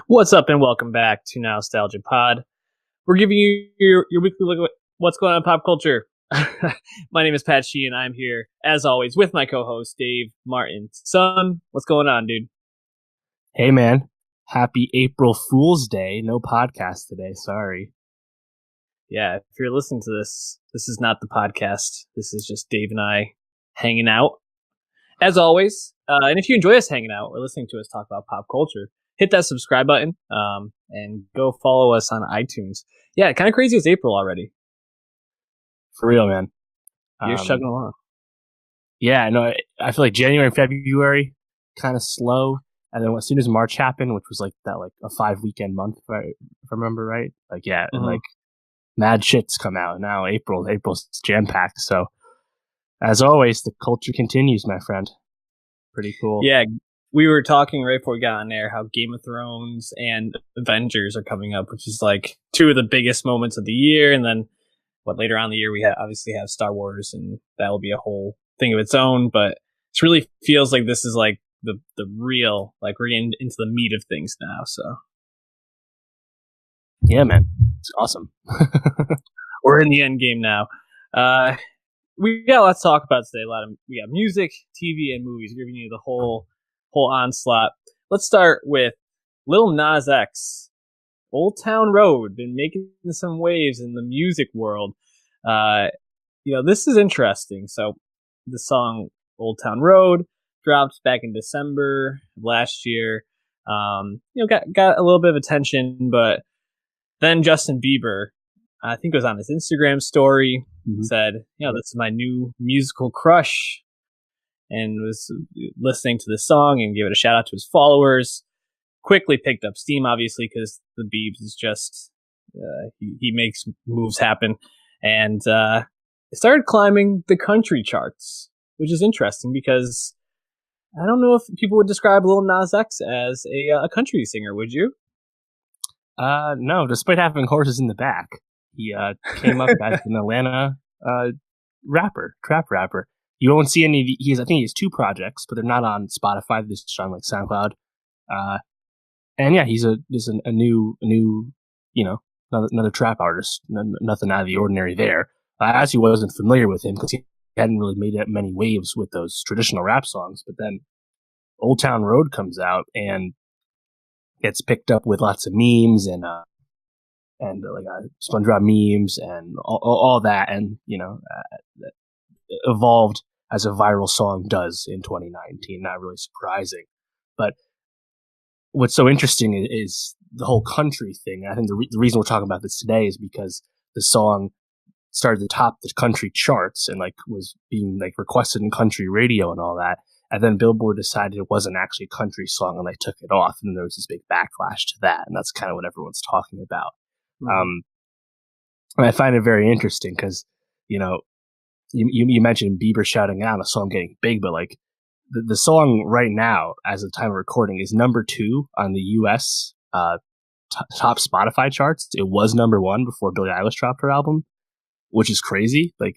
What's up, and welcome back to Nowstalgia Pod. We're giving you your weekly look at what's going on in pop culture. My name is Pat Shee, and I'm here, as always, with my co-host, Dave Martin. Son, what's going on, dude? Hey, man. Happy April Fool's Day. No podcast today. Sorry. Yeah, if you're listening to this, this is not the podcast. This is just Dave and I hanging out, as always. And if you enjoy us hanging out or listening to us talk about pop culture, hit that subscribe button and go follow us on iTunes. Yeah, kind of crazy it's April already. For real, man. You're chugging along. Yeah, no, I feel like January and February kind of slow. And then as soon as March happened, which was like a 5-weekend month, if I remember right. And mad shits come out. Now April's jam-packed. So as always, the culture continues, my friend. Pretty cool. Yeah, we were talking right before we got on air how Game of Thrones and Avengers are coming up, which is like two of the biggest moments of the year. And then later on in the year, we obviously have Star Wars, and that will be a whole thing of its own. But it really feels like this is like the real, like we're getting into the meat of things now. So yeah, man, it's awesome. We're in the end game now. We got a lot to talk about today. We got music, TV, and movies. We're giving you the whole onslaught. Let's start with Lil Nas X, Old Town Road, been making some waves in the music world. This is interesting. So the song Old Town Road dropped back in December of last year. Got a little bit of attention, but then Justin Bieber, I think it was on his Instagram story, said, this is my new musical crush, and was listening to the song and gave it a shout out to his followers. Quickly picked up steam, obviously, because the Biebs is just, he makes moves happen. And it started climbing the country charts, which is interesting because I don't know if people would describe Lil Nas X as a country singer, would you? No, despite having horses in the back. He came up as an Atlanta trap rapper. You won't see any. I think he has 2 projects, but they're not on Spotify. They're just on like SoundCloud. And yeah, he's a new another trap artist. Nothing out of the ordinary there. I actually wasn't familiar with him because he hadn't really made that many waves with those traditional rap songs. But then Old Town Road comes out and gets picked up with lots of memes and SpongeBob memes and all that, and evolved as a viral song does in 2019. Not really surprising, but what's so interesting is the whole country thing. I think the reason we're talking about this today is because the song started to top the country charts and was being requested in country radio and all that. And then Billboard decided it wasn't actually a country song, and they took it off. And there was this big backlash to that, and that's kind of what everyone's talking about. And I find it very interesting because, you mentioned Bieber shouting out a song getting big, but the song right now, as of the time of recording, is number 2 on the U.S. Top Spotify charts. It was number 1 before Billie Eilish dropped her album, which is crazy. It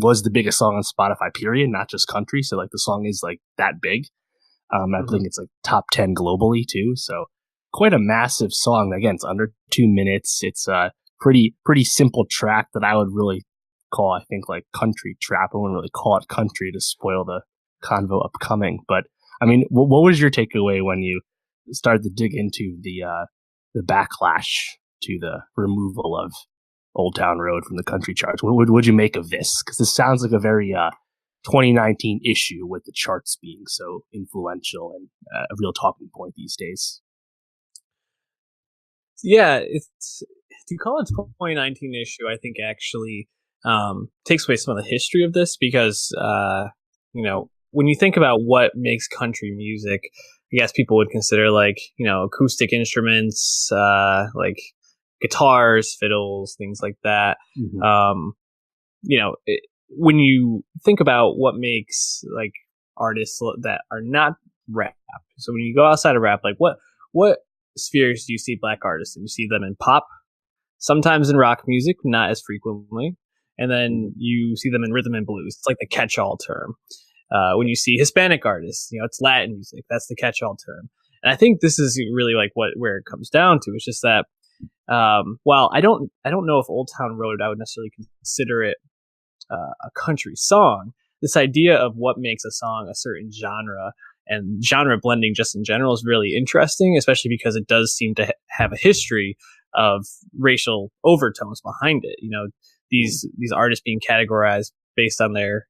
was the biggest song on Spotify, period, not just country. So the song is that big. I think it's top 10 globally too. So quite a massive song. Again, it's under 2 minutes. It's a pretty simple track that I would really call, I think, country trap. I wouldn't really call it country to spoil the convo upcoming. But I mean, what was your takeaway when you started to dig into the backlash to the removal of Old Town Road from the country charts? What would you make of this? Because this sounds like a very 2019 issue with the charts being so influential and a real talking point these days. Yeah, it's to call it a 2019 issue, I think actually takes away some of the history of this because, when you think about what makes country music, I guess people would consider acoustic instruments, guitars, fiddles, things like that. When you think about what makes artists that are not rap, so when you go outside of rap, what spheres do you see black artists in? You see them in pop, sometimes in rock music, not as frequently, and then you see them in rhythm and blues. It's like the catch-all term. When you see Hispanic artists, it's Latin music. That's the catch-all term. And I think this is really like where it comes down to. It's just that while I don't know if Old Town Road I would necessarily consider it a country song, this idea of what makes a song a certain genre and genre blending just in general is really interesting, especially because it does seem to have a history of racial overtones behind it. You know, these artists being categorized based on their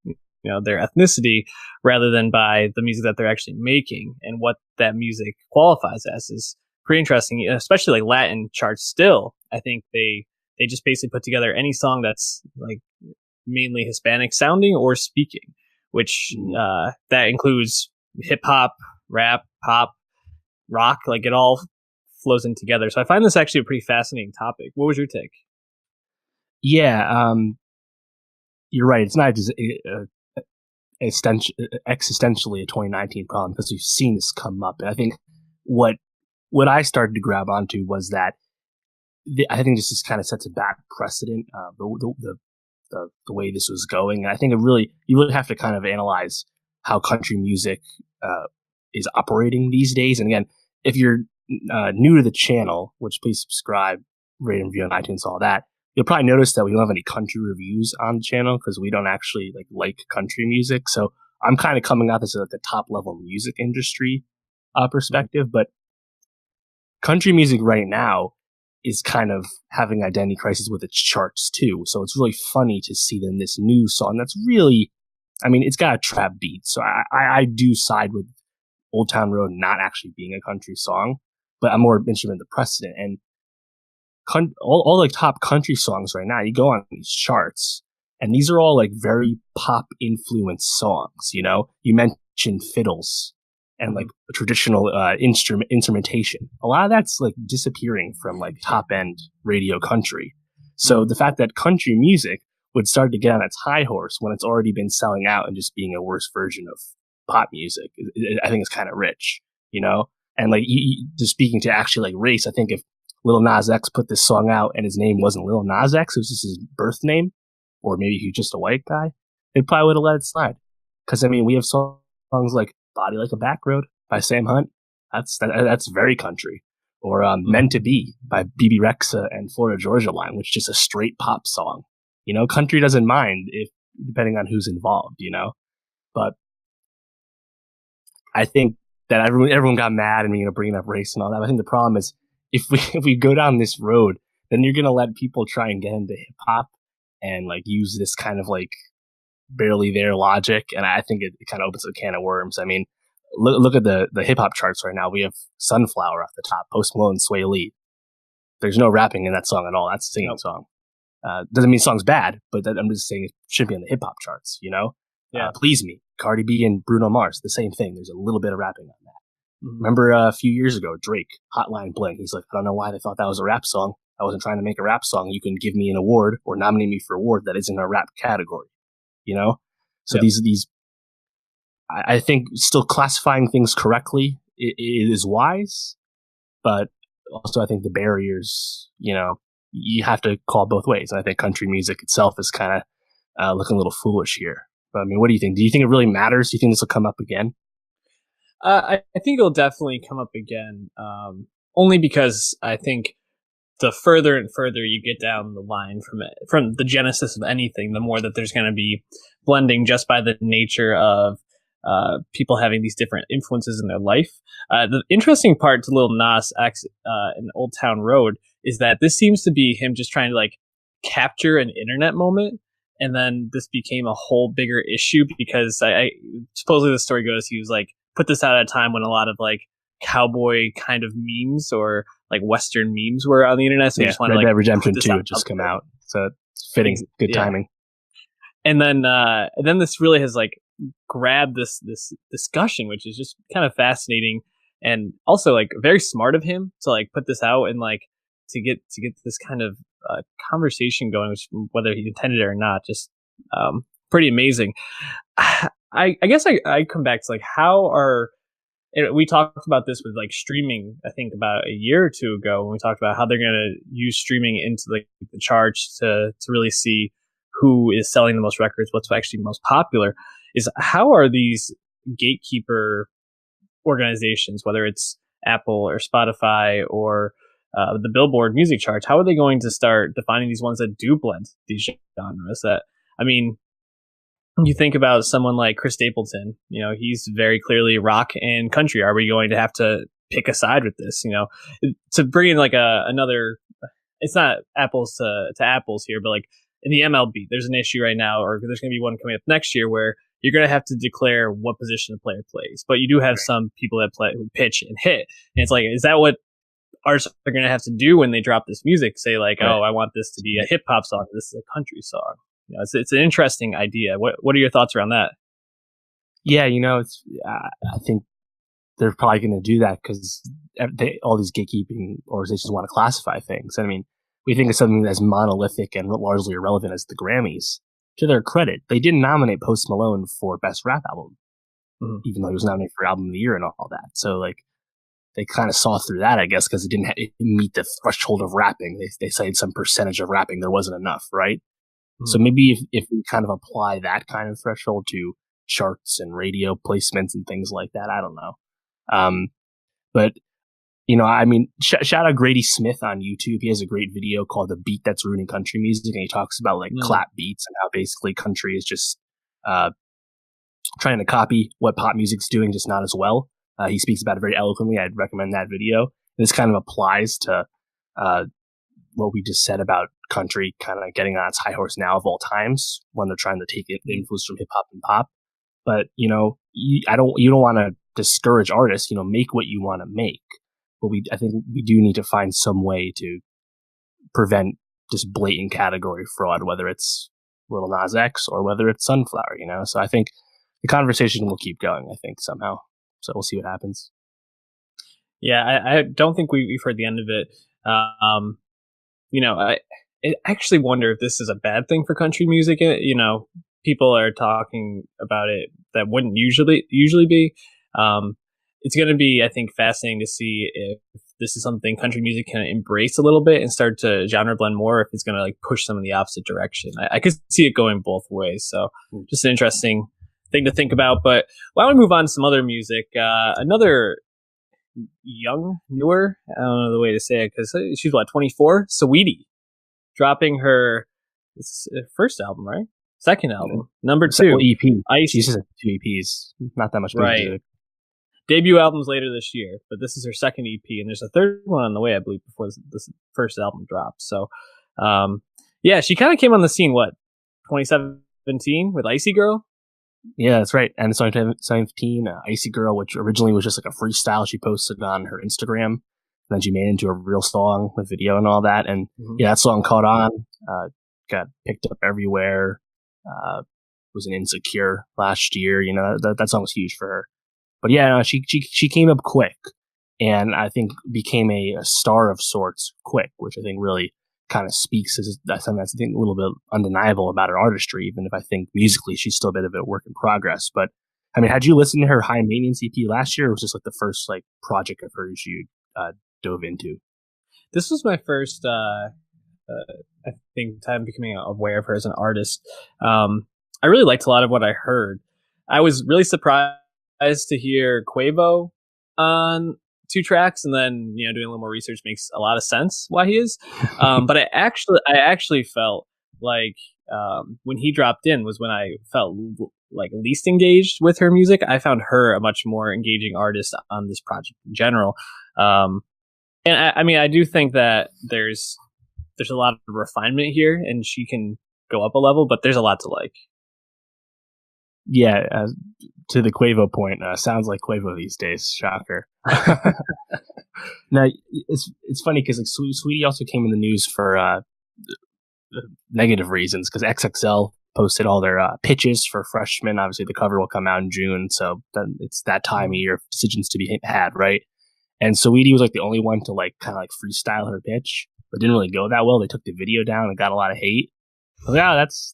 their ethnicity rather than by the music that they're actually making, and what that music qualifies as is pretty interesting, especially like Latin charts. Still, I think they just basically put together any song that's like mainly Hispanic sounding or speaking, which that includes hip hop, rap, pop, rock, like it all flows in together. So I find this actually a pretty fascinating topic. What was your take? Yeah, you're right. It's not just existentially a 2019 problem, because we've seen this come up. And I think what I started to grab onto was that I think this just kind of sets a bad precedent, the way this was going. And I think you really have to kind of analyze how country music is operating these days. And again, if you're new to the channel, which please subscribe, rate and review on iTunes, all that, you'll probably notice that we don't have any country reviews on the channel because we don't actually like country music. So I'm kind of coming at this at the top level music industry perspective. But country music right now is kind of having identity crisis with its charts too. So it's really funny to see then this new song that's really, I mean, it's got a trap beat. So I do side with Old Town Road not actually being a country song, but I'm more interested in the precedent. And all like top country songs right now, you go on these charts, and these are all like very pop influenced songs. You know, you mentioned fiddles and like traditional instrumentation. A lot of that's like disappearing from like top end radio country. So the fact that country music would start to get on its high horse when it's already been selling out and just being a worse version of pop music, I think it's kind of rich, you know? And like, just speaking to actually like race, I think if Lil Nas X put this song out and his name wasn't Lil Nas X, it was just his birth name, or maybe he was just a white guy, they probably would have let it slide. Because I mean, we have songs like "Body Like a Back Road" by Sam Hunt. That's very country. Or "Meant to Be" by BB Rexa and Florida Georgia Line, which is just a straight pop song. You know, country doesn't mind if depending on who's involved. You know, but I think that everyone got mad and bringing up race and all that. I think the problem is if we go down this road, then you're gonna let people try and get into hip hop and like use this kind of like barely there logic, and I think it kind of opens a can of worms. I mean, look at the hip hop charts right now. We have "Sunflower" off the top, Post Malone, Sway Lee. There's no rapping in that song at all. That's a singing song. Doesn't mean the song's bad, but I'm just saying it should be on the hip hop charts. You know, "Please Me," Cardi B and Bruno Mars, the same thing. There's a little bit of rapping on that. Remember a few years ago, Drake, "Hotline Bling." He's like, I don't know why they thought that was a rap song. I wasn't trying to make a rap song. You can give me an award or nominate me for an award that isn't a rap category. You know? So these, I think still classifying things correctly it is wise, but also I think the barriers, you have to call both ways. I think country music itself is kind of looking a little foolish here. But I mean, what do you think? Do you think it really matters? Do you think this will come up again? I think it'll definitely come up again, only because I think the further and further you get down the line from the genesis of anything, the more that there's going to be blending just by the nature of people having these different influences in their life. The interesting part to Lil Nas X in Old Town Road is that this seems to be him just trying to like capture an internet moment. And then this became a whole bigger issue because I supposedly the story goes, he was like, put this out at a time when a lot of like cowboy kind of memes or like Western memes were on the internet. So he just wanted Red like Dead Redemption 2 had just come out. So it's fitting, good timing. And then this really has like grabbed this discussion, which is just kind of fascinating and also like very smart of him to like put this out and like to get this kind of conversation going, which whether he intended it or not, just pretty amazing. I guess I come back to like we talked about this with like streaming, I think about a year or two ago when we talked about how they're going to use streaming into like the charts to really see who is selling the most records, what's actually most popular, is how are these gatekeeper organizations, whether it's Apple or Spotify or the Billboard music charts? How are they going to start defining these ones that do blend these genres? That, I mean, you think about someone like Chris Stapleton, he's very clearly rock and country. Are we going to have to pick a side with this? To bring in like another, it's not apples to apples here, but like in the MLB, there's an issue right now, or there's going to be one coming up next year where you're going to have to declare what position a player plays. But you do have some people that play, who pitch and hit. And it's like, is that what artists are going to have to do when they drop this music? Say like, oh, I want this to be a hip hop song. This is a country song. It's an interesting idea. What are your thoughts around that? Yeah, it's I think they're probably going to do that because all these gatekeeping organizations want to classify things. I mean, we think of something as monolithic and largely irrelevant as the Grammys. To their credit, they didn't nominate Post Malone for Best Rap Album, even though he was nominated for Album of the Year and all that. So, like, they kind of saw through that, I guess, because it didn't meet the threshold of rapping. They cited some percentage of rapping. There wasn't enough, right? So maybe if we kind of apply that kind of threshold to charts and radio placements and things like that, I don't know. But, I mean, shout out Grady Smith on YouTube. He has a great video called The Beat That's Ruining Country Music. And he talks about like clap beats and how basically country is just trying to copy what pop music's doing, just not as well. He speaks about it very eloquently. I'd recommend that video. This kind of applies to what we just said about country kind of getting on its high horse now of all times when they're trying to take the influence from hip hop and pop. But, you don't want to discourage artists, make what you want to make. But I think we do need to find some way to prevent just blatant category fraud, whether it's Lil Nas X or whether it's Sunflower, So I think the conversation will keep going, I think, somehow. So we'll see what happens. Yeah, I don't think we've heard the end of it. I actually wonder if this is a bad thing for country music. People are talking about it that wouldn't usually be. It's going to be, I think, fascinating to see if this is something country music can embrace a little bit and start to genre blend more, if it's going to like push them in the opposite direction. I could see it going both ways. So just an interesting thing to think about. But why don't we move on to some other music? Another newer, I don't know the way to say it, because she's 24? Saweetie, dropping her first album, right? Second album, number 2 EP. She's just 2 EPs, not that much music. Debut albums later this year, but this is her second EP, and there's a third one on the way, I believe, before this first album drops. So, she kind of came on the scene, 2017 with Icy Girl? Yeah, that's right. And 2017, Icy Girl, which originally was just like a freestyle she posted on her Instagram, and then she made it into a real song with video and all that. And that song caught on, got picked up everywhere. Was an Insecure last year. That song was huge for her. But yeah, she came up quick, and I think became a star of sorts quick, which I think really kind of speaks as something that's, I think, a little bit undeniable about her artistry, even if I think musically she's still a bit of a work in progress. But I mean, had you listened to her High Maintenance EP last year, or was this like the first like project of hers you dove into? This was my first, I think, time becoming aware of her as an artist. I really liked a lot of what I heard. I was really surprised to hear Quavo on 2 tracks, and then doing a little more research makes a lot of sense why he is. But I actually felt like when he dropped in was when I felt like least engaged with her music. I found her a much more engaging artist on this project in general. And I mean, I do think that there's a lot of refinement here, and she can go up a level, but there's a lot to like. Yeah, to the Quavo point, sounds like Quavo these days. Shocker. Now, it's funny because like Saweetie also came in the news for negative reasons, because XXL posted all their pitches for freshmen. Obviously, the cover will come out in June, so then it's that time of year of decisions to be had, right? And Saweetie was like the only one to like kind of like freestyle her pitch, but didn't really go that well. They took the video down and got a lot of hate. Yeah, that's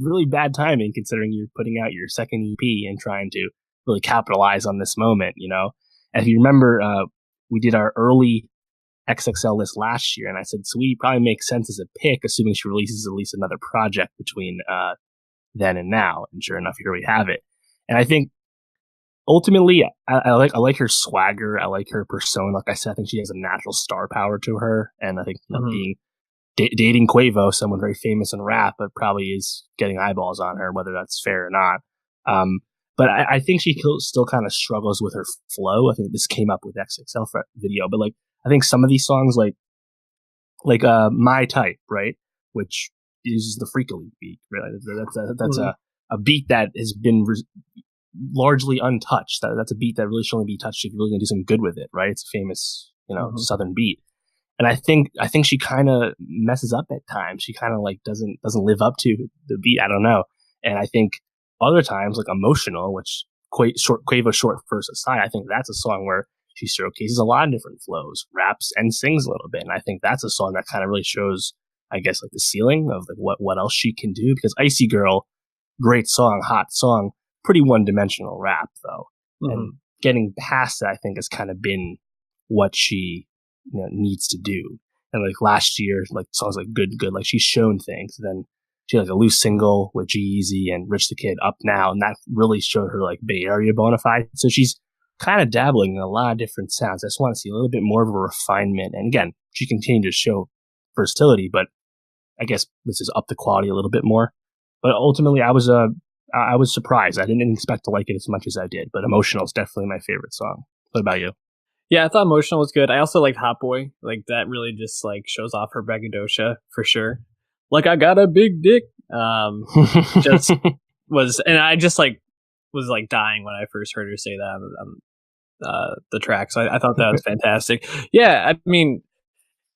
really bad timing, considering you're putting out your second EP and trying to really capitalize on this moment, And if you remember, we did our early XXL list last year, and I said Saweetie probably makes sense as a pick, assuming she releases at least another project between then and now. And sure enough, here we have it. And I think ultimately, I like her swagger. I like her persona. Like I said, I think she has a natural star power to her, and I think being dating Quavo, someone very famous in rap, but probably is getting eyeballs on her, whether that's fair or not. But I think she still kind of struggles with her flow. I think this came up with XXL video, but like I think some of these songs, like My Type, right, which uses the Freakily beat, right? That's a beat that has been largely untouched. That's a beat that really should only be touched if you're really gonna do something good with it, right? It's a famous, Southern beat. And I think she kind of messes up at times. She kind of like doesn't live up to the beat. I don't know. And I think other times, like Emotional, which Quavo short verse aside, I think that's a song where she showcases a lot of different flows, raps and sings a little bit. And I think that's a song that kind of really shows, I guess, like the ceiling of like what else she can do. Because Icy Girl, great song, hot song, pretty one dimensional rap though. And getting past that, I think, has kind of been what she needs to do. And like last year, like songs like Good, like she's shown things. Then she had like a loose single with G-Eazy and Rich the Kid, Up Now, and that really showed her like Bay Area bona fide. So she's kind of dabbling in a lot of different sounds. I just want to see a little bit more of a refinement. And again, she continued to show versatility, but I guess this is up the quality a little bit more. But ultimately, I was surprised. I didn't expect to like it as much as I did. But Emotional is definitely my favorite song. What about you? Yeah, I thought Emotional was good. I also liked Hot Boy. Like that really just like shows off her braggadocio for sure. Like I got a big dick. Just was, and I just like was like dying when I first heard her say that on the track. So I thought that was fantastic. Yeah, I mean,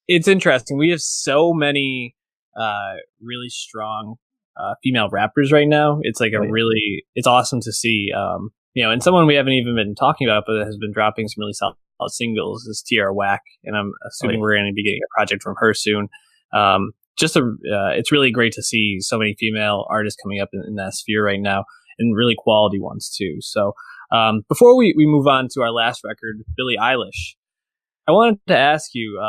it's interesting. We have so many really strong female rappers right now. It's like it's awesome to see. And someone we haven't even been talking about, but has been dropping some really solid singles is Tierra Whack, and I'm assuming we're going to be getting a project from her soon. It's really great to see so many female artists coming up in that sphere right now, and really quality ones too. So before we move on to our last record, Billie Eilish, I wanted to ask you,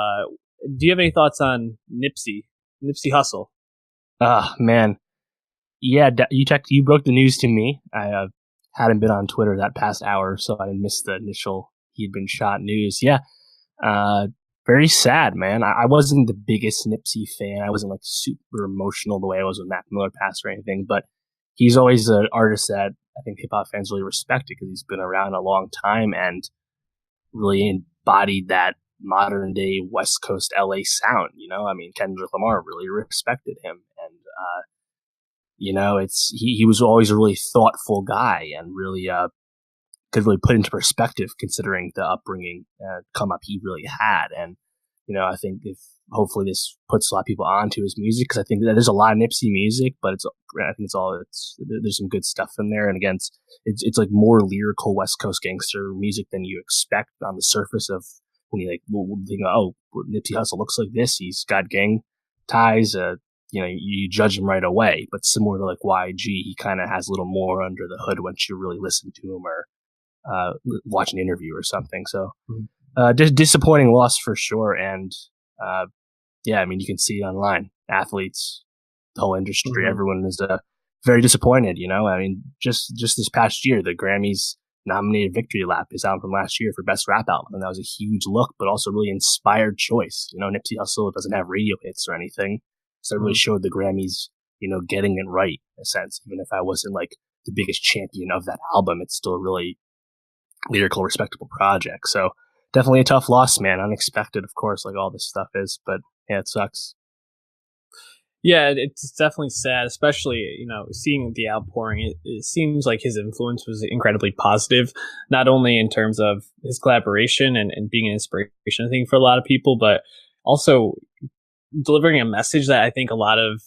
do you have any thoughts on Nipsey Hussle? Man. Yeah, you broke the news to me. I hadn't been on Twitter that past hour, so I didn't miss the initial he'd been shot news. Yeah. Very sad, man. I wasn't the biggest Nipsey fan. I wasn't like super emotional the way I was with Mac Miller passed or anything, but he's always an artist that I think hip hop fans really respect because he's been around a long time and really embodied that modern day West Coast LA sound. I mean, Kendrick Lamar really respected him, and he was always a really thoughtful guy and really could really put into perspective considering the upbringing come up he really had. And I think if hopefully this puts a lot of people onto his music, because I think that there's a lot of Nipsey music, but there's some good stuff in there. And again, it's like more lyrical West Coast gangster music than you expect on the surface of when you think, oh, Nipsey Hussle looks like this, he's got gang ties, you judge him right away. But similar to like YG, he kind of has a little more under the hood once you really listen to him or watch an interview or something. So disappointing loss for sure. And I mean, you can see it online. Athletes, the whole industry, everyone is very disappointed. I mean, just this past year, the Grammys nominated Victory Lap, his album from last year, for Best Rap Album, and that was a huge look, but also really inspired choice. Nipsey Hussle doesn't have radio hits or anything, so it really showed the Grammys, getting it right in a sense. Even if I wasn't like the biggest champion of that album, it's still a really lyrical, respectable project. So definitely a tough loss, man. Unexpected, of course, like all this stuff is, but yeah, it sucks. Yeah, it's definitely sad, especially, seeing the outpouring. It seems like his influence was incredibly positive, not only in terms of his collaboration and being an inspiration, I think, for a lot of people, but also delivering a message that I think a lot of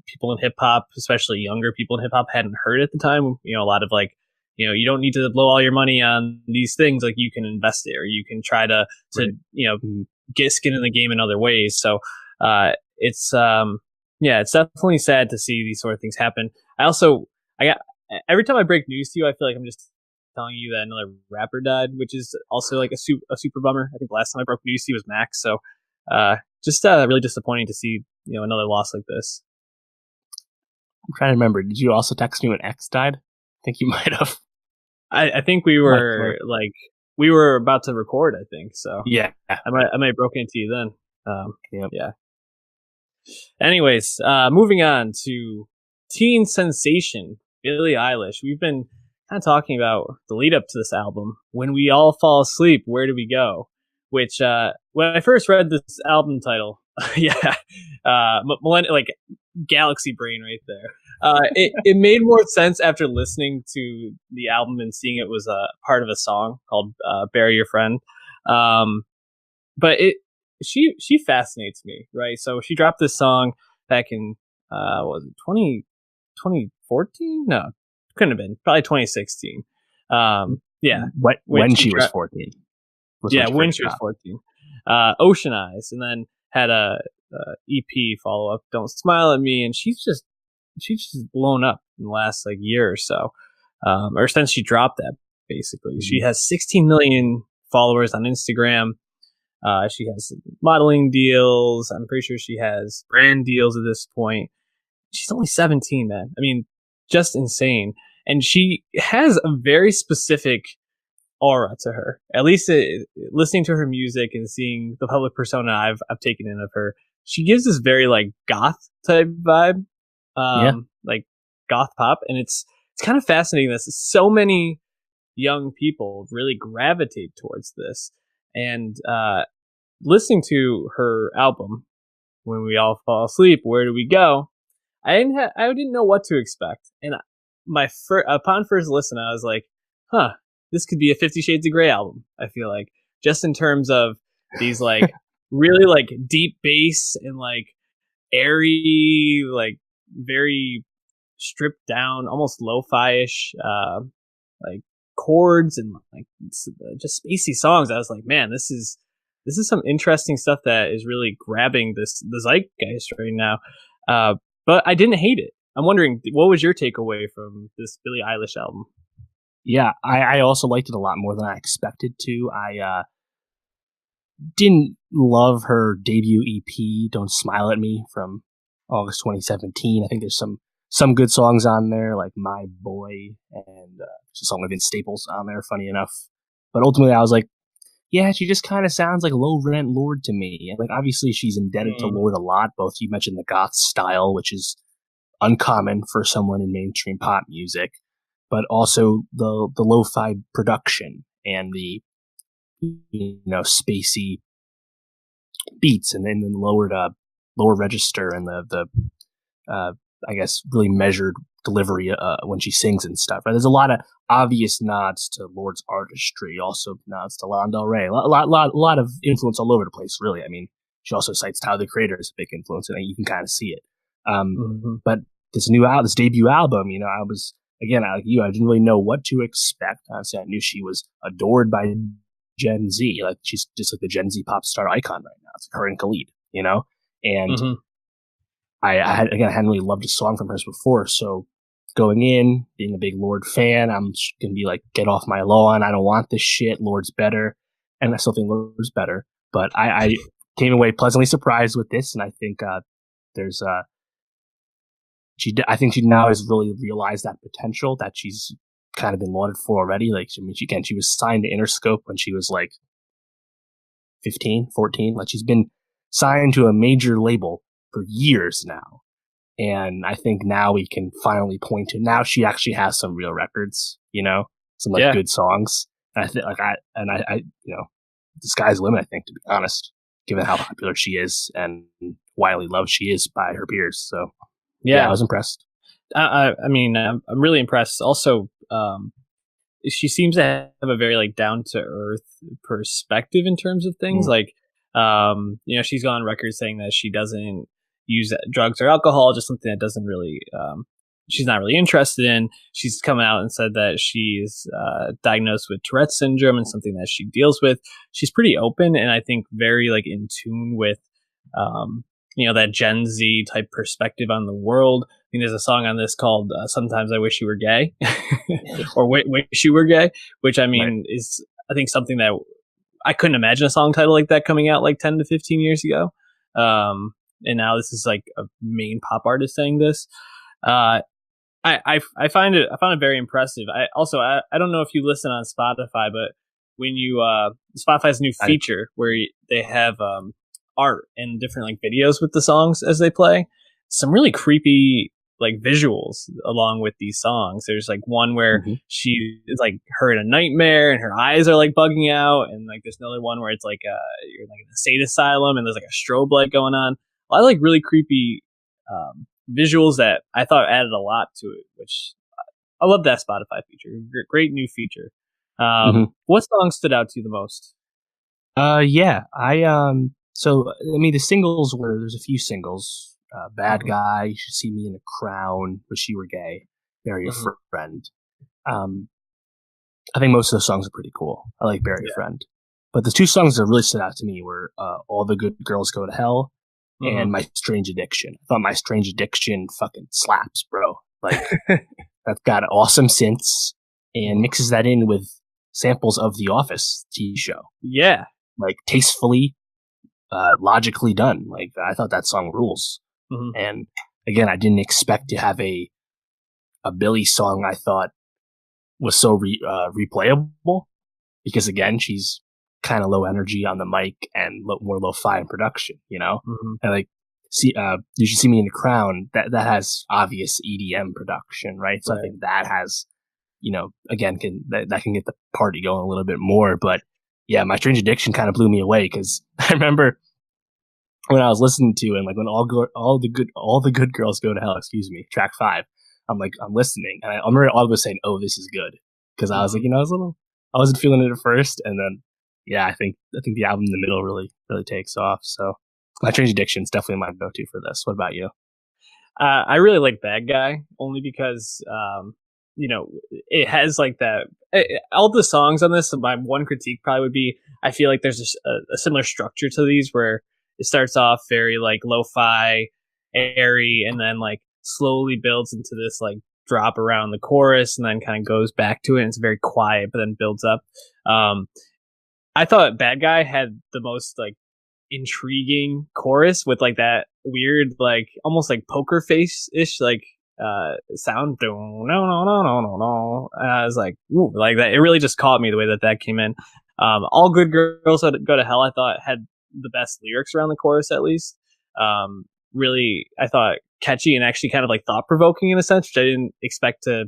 people in hip hop, especially younger people in hip hop, hadn't heard at the time. A lot of like, you don't need to blow all your money on these things. Like, you can invest it, or you can try to get skin in the game in other ways. So it's definitely sad to see these sort of things happen. Every time I break news to you, I feel like I'm just telling you that another rapper died, which is also like a super bummer. I think the last time I broke news to you was Max. So just really disappointing to see another loss like this. I'm trying to remember. Did you also text me when X died? I think you might have. I think we were we were about to record, I think. So yeah, I might have broken into you then. yep. Yeah. Anyways, moving on to teen sensation Billie Eilish. We've been kind of talking about the lead up to this album. When we all fall asleep, where do we go? Which when I first read this album title, yeah, like galaxy brain right there. It made more sense after listening to the album and seeing it was a part of a song called "Bury Your Friend." But she fascinates me, right? So she dropped this song back in was it 2014? No, couldn't have been. Probably 2016. Yeah, when she was 14. Yeah, when she was 14. Ocean Eyes, and then had a EP follow up, Don't Smile at Me, and she's just blown up in the last like year or so, or since she dropped that. Basically, she has 16 million followers on Instagram. She has modeling deals. I'm pretty sure she has brand deals at this point. She's only 17, man. I mean, just insane. And she has a very specific aura to her. At least listening to her music and seeing the public persona I've taken in of her, she gives this very like goth type vibe, like goth pop, and it's kind of fascinating that so many young people really gravitate towards this. And listening to her album, When We All Fall Asleep, Where Do We Go? I didn't know what to expect, and upon first listen, I was like, huh. This could be a 50 Shades of Grey album, I feel like. Just in terms of these, like, really, like, deep bass and, like, airy, like, very stripped down, almost lo-fi-ish, like, chords and, like, just spacey songs. I was like, man, this is some interesting stuff that is really grabbing the zeitgeist right now. But I didn't hate it. I'm wondering, what was your takeaway from this Billie Eilish album? Yeah, I also liked it a lot more than I expected to. I didn't love her debut EP, Don't Smile at Me, from August 2017. I think there's some good songs on there, like My Boy, and there's a song with Vince Staples on there, funny enough. But ultimately, I was like, yeah, she just kind of sounds like low rent Lorde to me. And like, obviously, she's indebted to Lorde a lot. Both you mentioned the goth style, which is uncommon for someone in mainstream pop music, but also the lo-fi production and the spacey beats, and then the lower register and the I guess really measured delivery when she sings and stuff. Right? There's a lot of obvious nods to Lorde's artistry, also nods to Lana Del Rey. A lot of influence all over the place. Really, I mean, she also cites Tyler the Creator as a big influence, and you can kind of see it. But this debut album, I was. Again, like you, I didn't really know what to expect. Honestly, I knew she was adored by Gen Z. Like, she's just like the Gen Z pop star icon right now. It's like her and Khalid, And I hadn't really loved a song from hers before. So going in, being a big Lorde fan, I'm going to be like, get off my lawn. I don't want this shit. Lorde's better. And I still think Lorde's better. But I came away pleasantly surprised with this. And I think there's I think she now has really realized that potential that she's kind of been lauded for already. Like, I mean, she was signed to Interscope when she was like 15, 14. Like, she's been signed to a major label for years now. And I think now we can finally point to, now she actually has some real records, some like good songs. And I think I the sky's the limit, I think, to be honest, given how popular she is and widely loved she is by her peers. So yeah, I was impressed. I mean, I'm really impressed. Also, she seems to have a very like down to earth perspective in terms of things. Like, she's gone on record saying that she doesn't use drugs or alcohol, just something that doesn't really, she's not really interested in. She's come out and said that she's diagnosed with Tourette's syndrome and something that she deals with. She's pretty open, and I think very like in tune with, that Gen Z type perspective on the world. I mean, there's a song on this called Sometimes I Wish You Were Gay or Wish You Were Gay, which I mean is, I think, something that I couldn't imagine a song title like that coming out like 10 to 15 years ago. And now this is like a main pop artist saying this. I find it very impressive. I don't know if you listen on Spotify, but when you Spotify's new feature where they have art and different like videos with the songs as they play, some really creepy like visuals along with these songs. There's like one where she is like her in a nightmare and her eyes are like bugging out, and like there's another one where it's like you're like in a state asylum and there's like a strobe light going on. I like really creepy visuals that I thought added a lot to it, which I love that Spotify feature. Great new feature. What song stood out to you the most? Yeah, so I mean the singles there's a few singles. Bad Guy, You Should See Me in a Crown, Wish You Were Gay, Bury a Friend. I think most of those songs are pretty cool. I like Bury a Friend. But the two songs that really stood out to me were All the Good Girls Go to Hell and My Strange Addiction. I thought My Strange Addiction fucking slaps, bro. Like, that's got awesome synths and mixes that in with samples of The Office TV show. Yeah. Like, tastefully, logically done. Like, I thought that song rules. And again, I didn't expect to have a Billie song I thought was so replayable, because again, she's kind of low energy on the mic and more lo-fi in production, you know? And like, You Should See Me in a Crown, that has obvious EDM production, right? So I think that has, you know, again, that can get the party going a little bit more. But yeah, My Strange Addiction kind of blew me away, because I remember when I was listening to, and like when all the good girls go to hell, track 5, I'm listening, and I remember all of us saying, "Oh, this is good," because I was like, you know, I wasn't feeling it at first, and then yeah, I think the album in the middle really takes off. So My Strange Addiction is definitely my go-to for this. What about you? I really like Bad Guy, only because you know, it has like that. All the songs on this, my one critique probably would be, I feel like there's a similar structure to these where it starts off very like lo-fi, airy, and then like slowly builds into this like drop around the chorus, and then kind of goes back to it. And it's very quiet, but then builds up. I thought Bad Guy had the most like intriguing chorus with like that weird like almost like poker face ish like sound. No. And I was like, ooh, like that. It really just caught me the way that came in. All Good Girls Go to Hell, I thought had the best lyrics around the chorus, at least. Really, I thought catchy and actually kind of like thought provoking in a sense, which I didn't expect to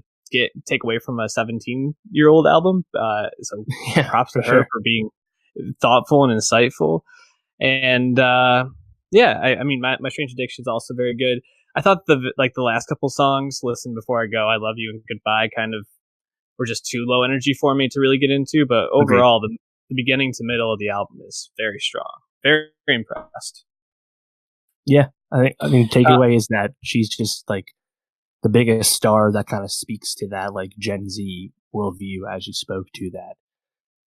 take away from a 17-year-old album. So yeah, props to her for being thoughtful and insightful. And yeah, I mean, My Strange Addiction is also very good. I thought the last couple songs, Listen Before I Go, I Love You, and Goodbye, kind of were just too low energy for me to really get into. But overall, the beginning to middle of the album is very strong. Very, very impressed. Yeah, I mean, takeaway is that she's just like the biggest star that kind of speaks to that like Gen Z worldview, as you spoke to, that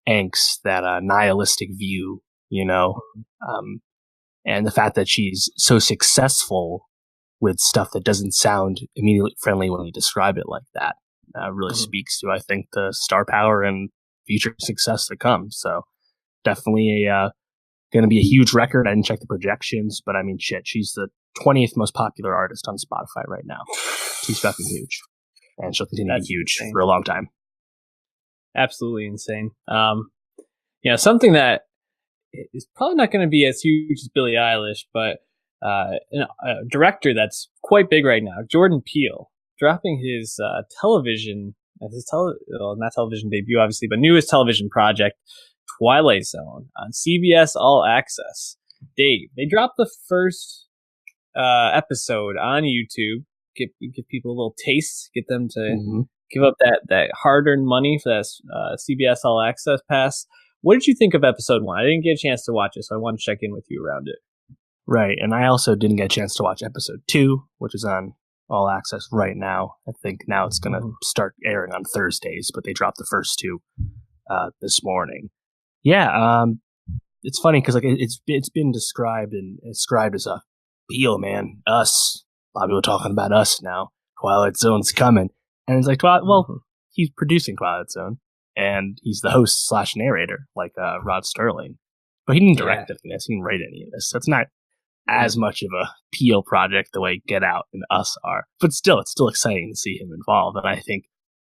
angst, that nihilistic view, you know, and the fact that she's so successful with stuff that doesn't sound immediately friendly when you describe it like that really speaks to, I think, the star power and future success to come. So definitely going to be a huge record. I didn't check the projections, but I mean, shit, she's the 20th most popular artist on Spotify right now. She's fucking huge, and she'll continue to be huge for a long time. Absolutely insane. You know, something that is probably not going to be as huge as Billie Eilish, but a director that's quite big right now, Jordan Peele, dropping his not television debut, obviously, but newest television project, Twilight Zone, on CBS All Access. Dave, they dropped the first episode on YouTube. Give people a little taste, get them to give up that hard-earned money for that CBS All Access pass. What did you think of episode 1? I didn't get a chance to watch it, so I want to check in with you around it. Right, and I also didn't get a chance to watch episode 2, which is on All Access right now. I think now it's going to start airing on Thursdays, but they dropped the first 2 this morning. Yeah, it's funny because like it's been described as a Peele, man, us. A lot of people talking about us now. Twilight Zone's coming, and it's like he's producing Twilight Zone, and he's the host / narrator, like Rod Sterling, but he didn't direct any of this. He didn't write any of this. So it's not as much of a Peele project the way Get Out and Us are. But still, it's still exciting to see him involved. And I think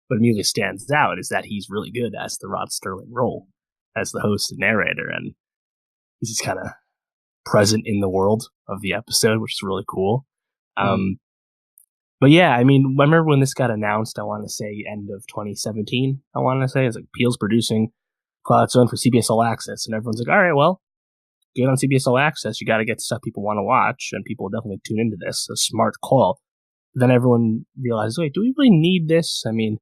what immediately stands out is that he's really good as the Rod Serling role, as the host and narrator. And he's just kind of present in the world of the episode, which is really cool. But yeah, I mean, I remember when this got announced, I want to say end of 2017, I want to say. It's like Peele's producing Twilight Zone for CBS All Access. And everyone's like, all right, well, get on CBS All Access. You got to get stuff people want to watch, and people will definitely tune into this. A smart call. Then everyone realized, wait, do we really need this? I mean,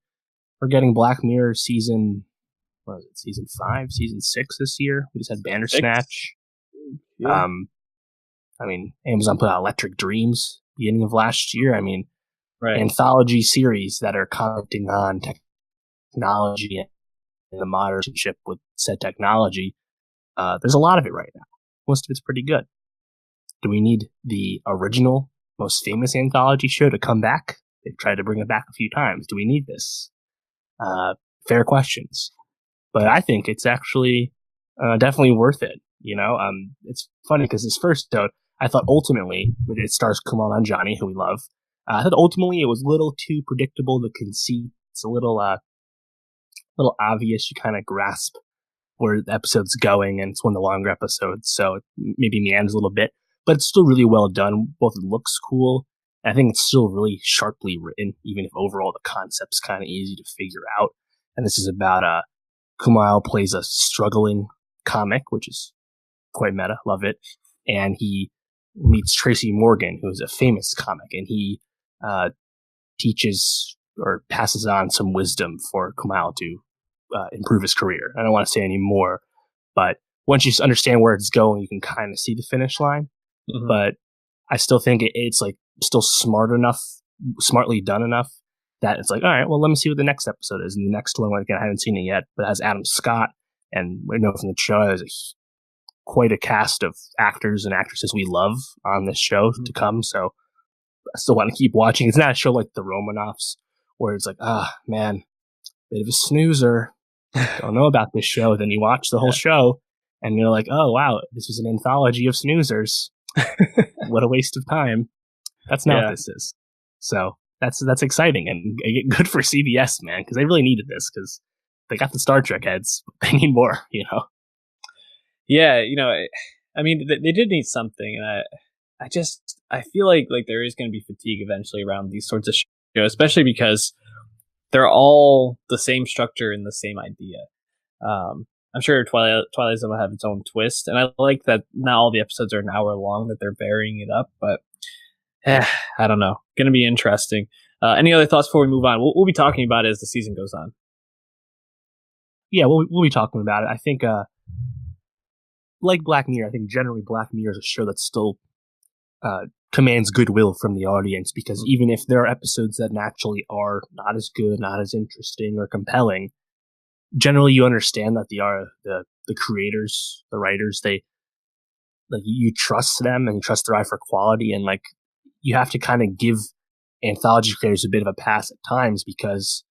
we're getting Black Mirror season 5, season 6 this year. We just had Bandersnatch. Yeah. I mean, Amazon put out Electric Dreams beginning of last year. I mean, anthology series that are commenting on technology and the modern relationship with said technology. There's a lot of it right now. Most of it's pretty good. Do we need the original, most famous anthology show to come back? They've tried to bring it back a few times. Do we need this? Fair questions. But I think it's actually definitely worth it. You know, it's funny because this first episode, I thought ultimately, it stars Kumail Nanjiani, who we love. I thought ultimately it was a little too predictable, the conceit. It's a little obvious. You kind of grasp where the episode's going, and it's one of the longer episodes, so it maybe meanders a little bit. But it's still really well done. Both it looks cool. I think it's still really sharply written, even if overall the concept's kind of easy to figure out. And this is about Kumail plays a struggling comic, which is quite meta. Love it. And he meets Tracy Morgan, who is a famous comic, and he teaches or passes on some wisdom for Kumail to improve his career. I don't want to say any more, but once you understand where it's going, you can kind of see the finish line. Mm-hmm. But I still think it's like still smartly done enough that it's like, all right, well, let me see what the next episode is. And the next one, again, I haven't seen it yet, but it has Adam Scott, and we know from the show there's quite a cast of actors and actresses we love on this show to come. So I still want to keep watching. It's not a show like The Romanoffs where it's like, man, bit of a snoozer. Don't know about this show. Then you watch the whole show and you're like, oh, wow, this was an anthology of snoozers. What a waste of time. That's not what this is. So that's exciting and good for CBS, man, because they really needed this because they got the Star Trek heads. They need more, you know? Yeah, you know, I mean, they did need something, and I feel like there is going to be fatigue eventually around these sorts of shows, especially because they're all the same structure and the same idea. I'm sure Twilight Zone will have its own twist, and I like that not all the episodes are an hour long, that they're varying it up, but I don't know. Going to be interesting. Any other thoughts before we move on? We'll be talking about it as the season goes on. Yeah, we'll be talking about it. I think, like Black Mirror, I think generally Black Mirror is a show that still commands goodwill from the audience, because even if there are episodes that naturally are not as good, not as interesting or compelling, generally you understand that the creators, the writers, they like you trust them and you trust their eye for quality, and like you have to kind of give anthology creators a bit of a pass at times because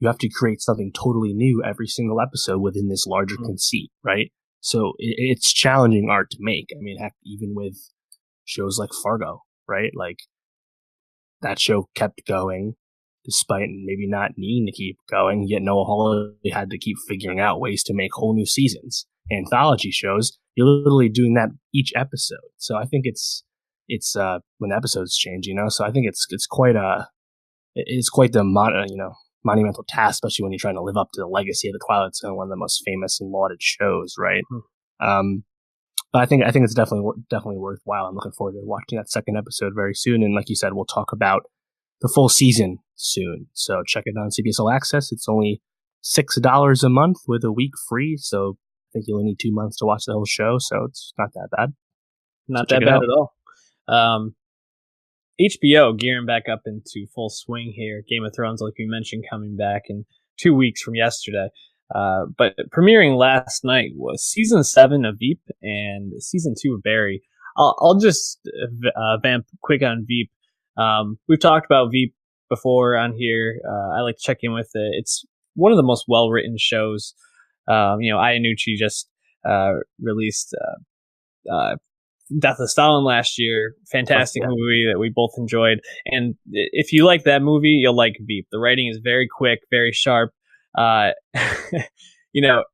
you have to create something totally new every single episode within this larger conceit, right? So it's challenging art to make. I mean, heck, even with shows like Fargo, right? Like that show kept going despite maybe not needing to keep going, yet Noah Hawley had to keep figuring out ways to make whole new seasons. Anthology shows, you're literally doing that each episode. So I think it's when episodes change, you know. So I think it's quite the monumental task, especially when you're trying to live up to the legacy of the Twilight Zone, one of the most famous and lauded shows, right? But I think it's definitely worthwhile. I'm looking forward to watching that second episode very soon, and like you said, we'll talk about the full season soon. So check it out on CBS All Access. It's only $6 a month with a week free, so I think you only need 2 months to watch the whole show, so it's not that bad. Not that bad at all. HBO gearing back up into full swing here. Game of Thrones, like we mentioned, coming back in 2 weeks from yesterday. But premiering last night was season 7 of Veep and season 2 of Barry. I'll just vamp quick on Veep. We've talked about Veep before on here. I like to check in with it. It's one of the most well-written shows. Aya Nucci just released Death of Stalin last year. Fantastic movie that we both enjoyed. And if you like that movie, you'll like Veep. The writing is very quick, very sharp. You know,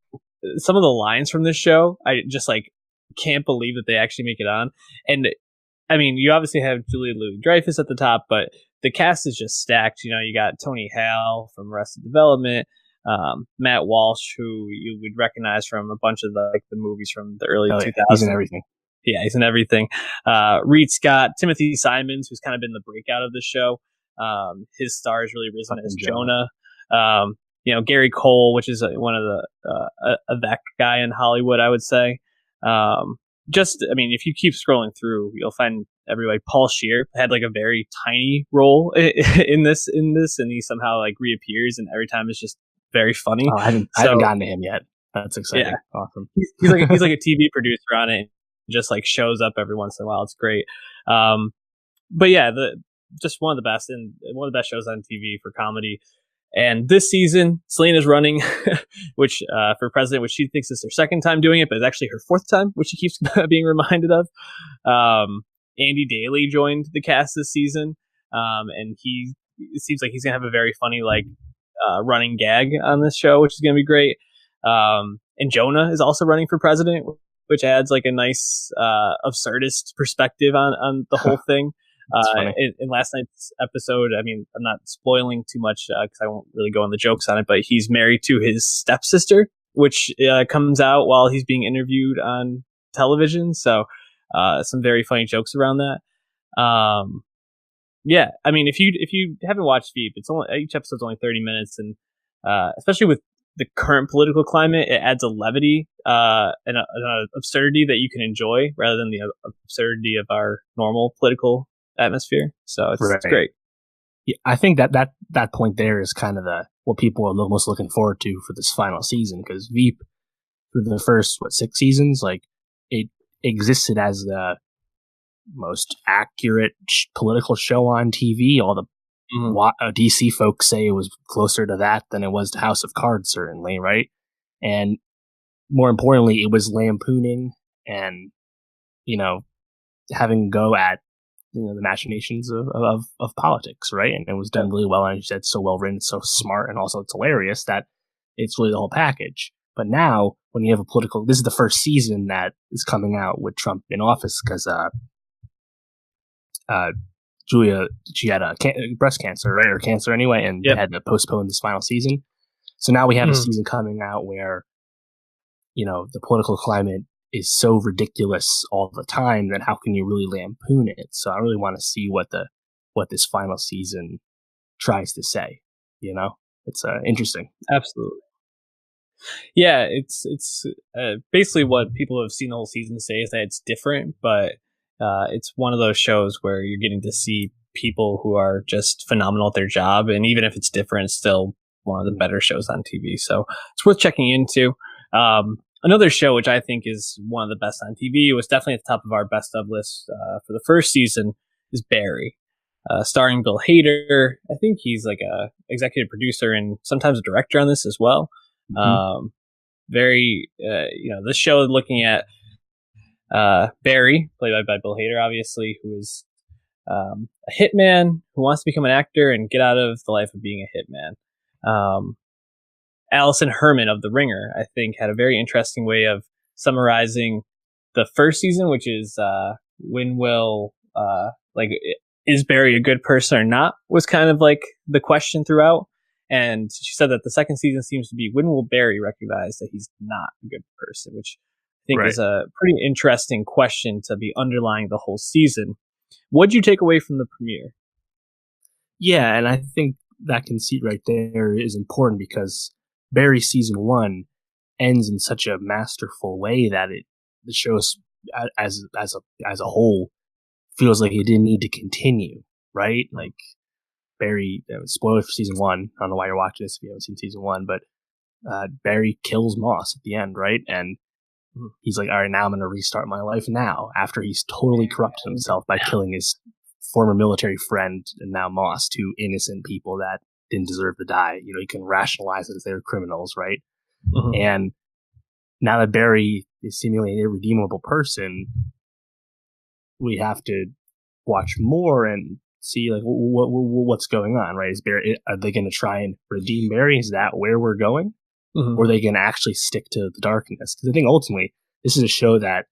some of the lines from this show, I just like can't believe that they actually make it on. And I mean, you obviously have Julia Louis-Dreyfus at the top, but the cast is just stacked. You know, you got Tony Hale from Arrested Development, Matt Walsh, who you would recognize from a bunch of the movies from the early 2000s. He's in everything. Yeah, he's in everything. Reed Scott, Timothy Simons, who's kind of been the breakout of the show. His star has really risen as Jonah. You know, Gary Cole, which is one of the that guy in Hollywood, I would say. I mean, if you keep scrolling through, you'll find everybody. Paul Scheer had like a very tiny role in this, and he somehow like reappears, and every time it's just very funny. I haven't gotten to him yet. That's exciting. Yeah. Awesome. He's like a TV producer on it. Just like shows up every once in a while. It's great. But yeah, just one of the best shows on TV for comedy. And this season, Selena's running, which for president, which she thinks is her second time doing it, but it's actually her fourth time, which she keeps being reminded of. Andy Daly joined the cast this season, and it seems like he's gonna have a very funny like running gag on this show, which is gonna be great. And Jonah is also running for president, which adds like a nice absurdist perspective on the whole thing. In last night's episode, I mean, I'm not spoiling too much because I won't really go on the jokes on it, but he's married to his stepsister, which comes out while he's being interviewed on television. So some very funny jokes around that. Yeah, I mean, if you haven't watched Veep, each episode's only 30 minutes, and especially with the current political climate, it adds a levity and an absurdity that you can enjoy rather than the absurdity of our normal political atmosphere. So it's great. Yeah, I think that point there is kind of what people are most looking forward to for this final season, because Veep, for the first 6 seasons, like it existed as the most accurate political show on TV. All the DC folks say it was closer to that than it was to House of Cards, certainly, right? And more importantly, it was lampooning and, having a go at, the machinations of politics, right? And it was done really well. And you said so well written, so smart, and also it's hilarious that it's really the whole package. But now, when you have this is the first season that is coming out with Trump in office, because Julia, she had breast cancer, right? Or cancer anyway, and they had to postpone this final season. So now we have a season coming out where, the political climate is so ridiculous all the time that how can you really lampoon it? So I really want to see what this final season tries to say. It's interesting. Absolutely. Yeah, it's basically what people who have seen the whole season say is that it's different, but it's one of those shows where you're getting to see people who are just phenomenal at their job, and even if it's different, it's still one of the better shows on TV. So it's worth checking into. Another show which I think is one of the best on TV, it was definitely at the top of our best of list for the first season, is Barry, starring Bill Hader. I think he's like a executive producer and sometimes a director on this as well. This show looking at Barry, played by Bill Hader, obviously, who is a hitman who wants to become an actor and get out of the life of being a hitman. Allison Herman of The Ringer, I think, had a very interesting way of summarizing the first season, which is is Barry a good person or not, was kind of like the question throughout. And she said that the second season seems to be, when will Barry recognize that he's not a good person, which I think is a pretty interesting question to be underlying the whole season. What'd you take away from the premiere? Yeah, and I think that conceit right there is important because Barry season 1 ends in such a masterful way that the show as a whole feels like it didn't need to continue, right? Like Barry, spoiler for season 1. I don't know why you're watching this if you haven't seen season 1, but Barry kills Moss at the end, right? And he's like, all right, now I'm going to restart my life now, after he's totally corrupted himself by killing his former military friend and now Moss, two innocent people that didn't deserve to die. He can rationalize it as they're criminals, right? And now that Barry is seemingly an irredeemable person, we have to watch more and see like what's going on, right? Is Barry, are they going to try and redeem Barry? Is that where we're going? Or are they going to actually stick to the darkness? Because I think ultimately this is a show that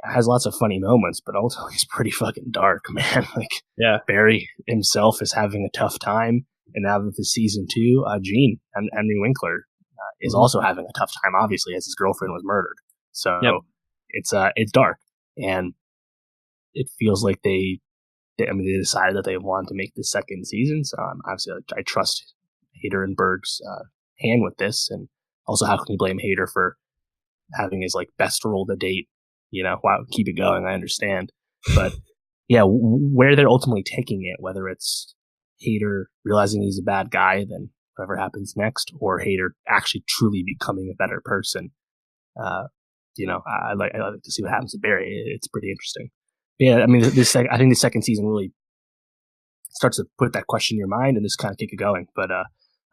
has lots of funny moments, but ultimately it's pretty fucking dark, man. Like, yeah, Barry himself is having a tough time, and now with the season 2, Gene and Henry Winkler is also having a tough time, obviously, as his girlfriend was murdered. So it's dark, and it feels like they decided that they wanted to make the second season. So obviously, I trust Hader and Berg's hand with this, and also how can you blame Hader for having his like best role to date? You know, wow, keep it going. I understand, but yeah, where they're ultimately taking it, whether it's Hader realizing he's a bad guy, then whatever happens next, or Hader actually truly becoming a better person. You know, I like to see what happens to Barry. It's pretty interesting. Yeah, I mean, I think the second season really starts to put that question in your mind and just kind of keep it going. But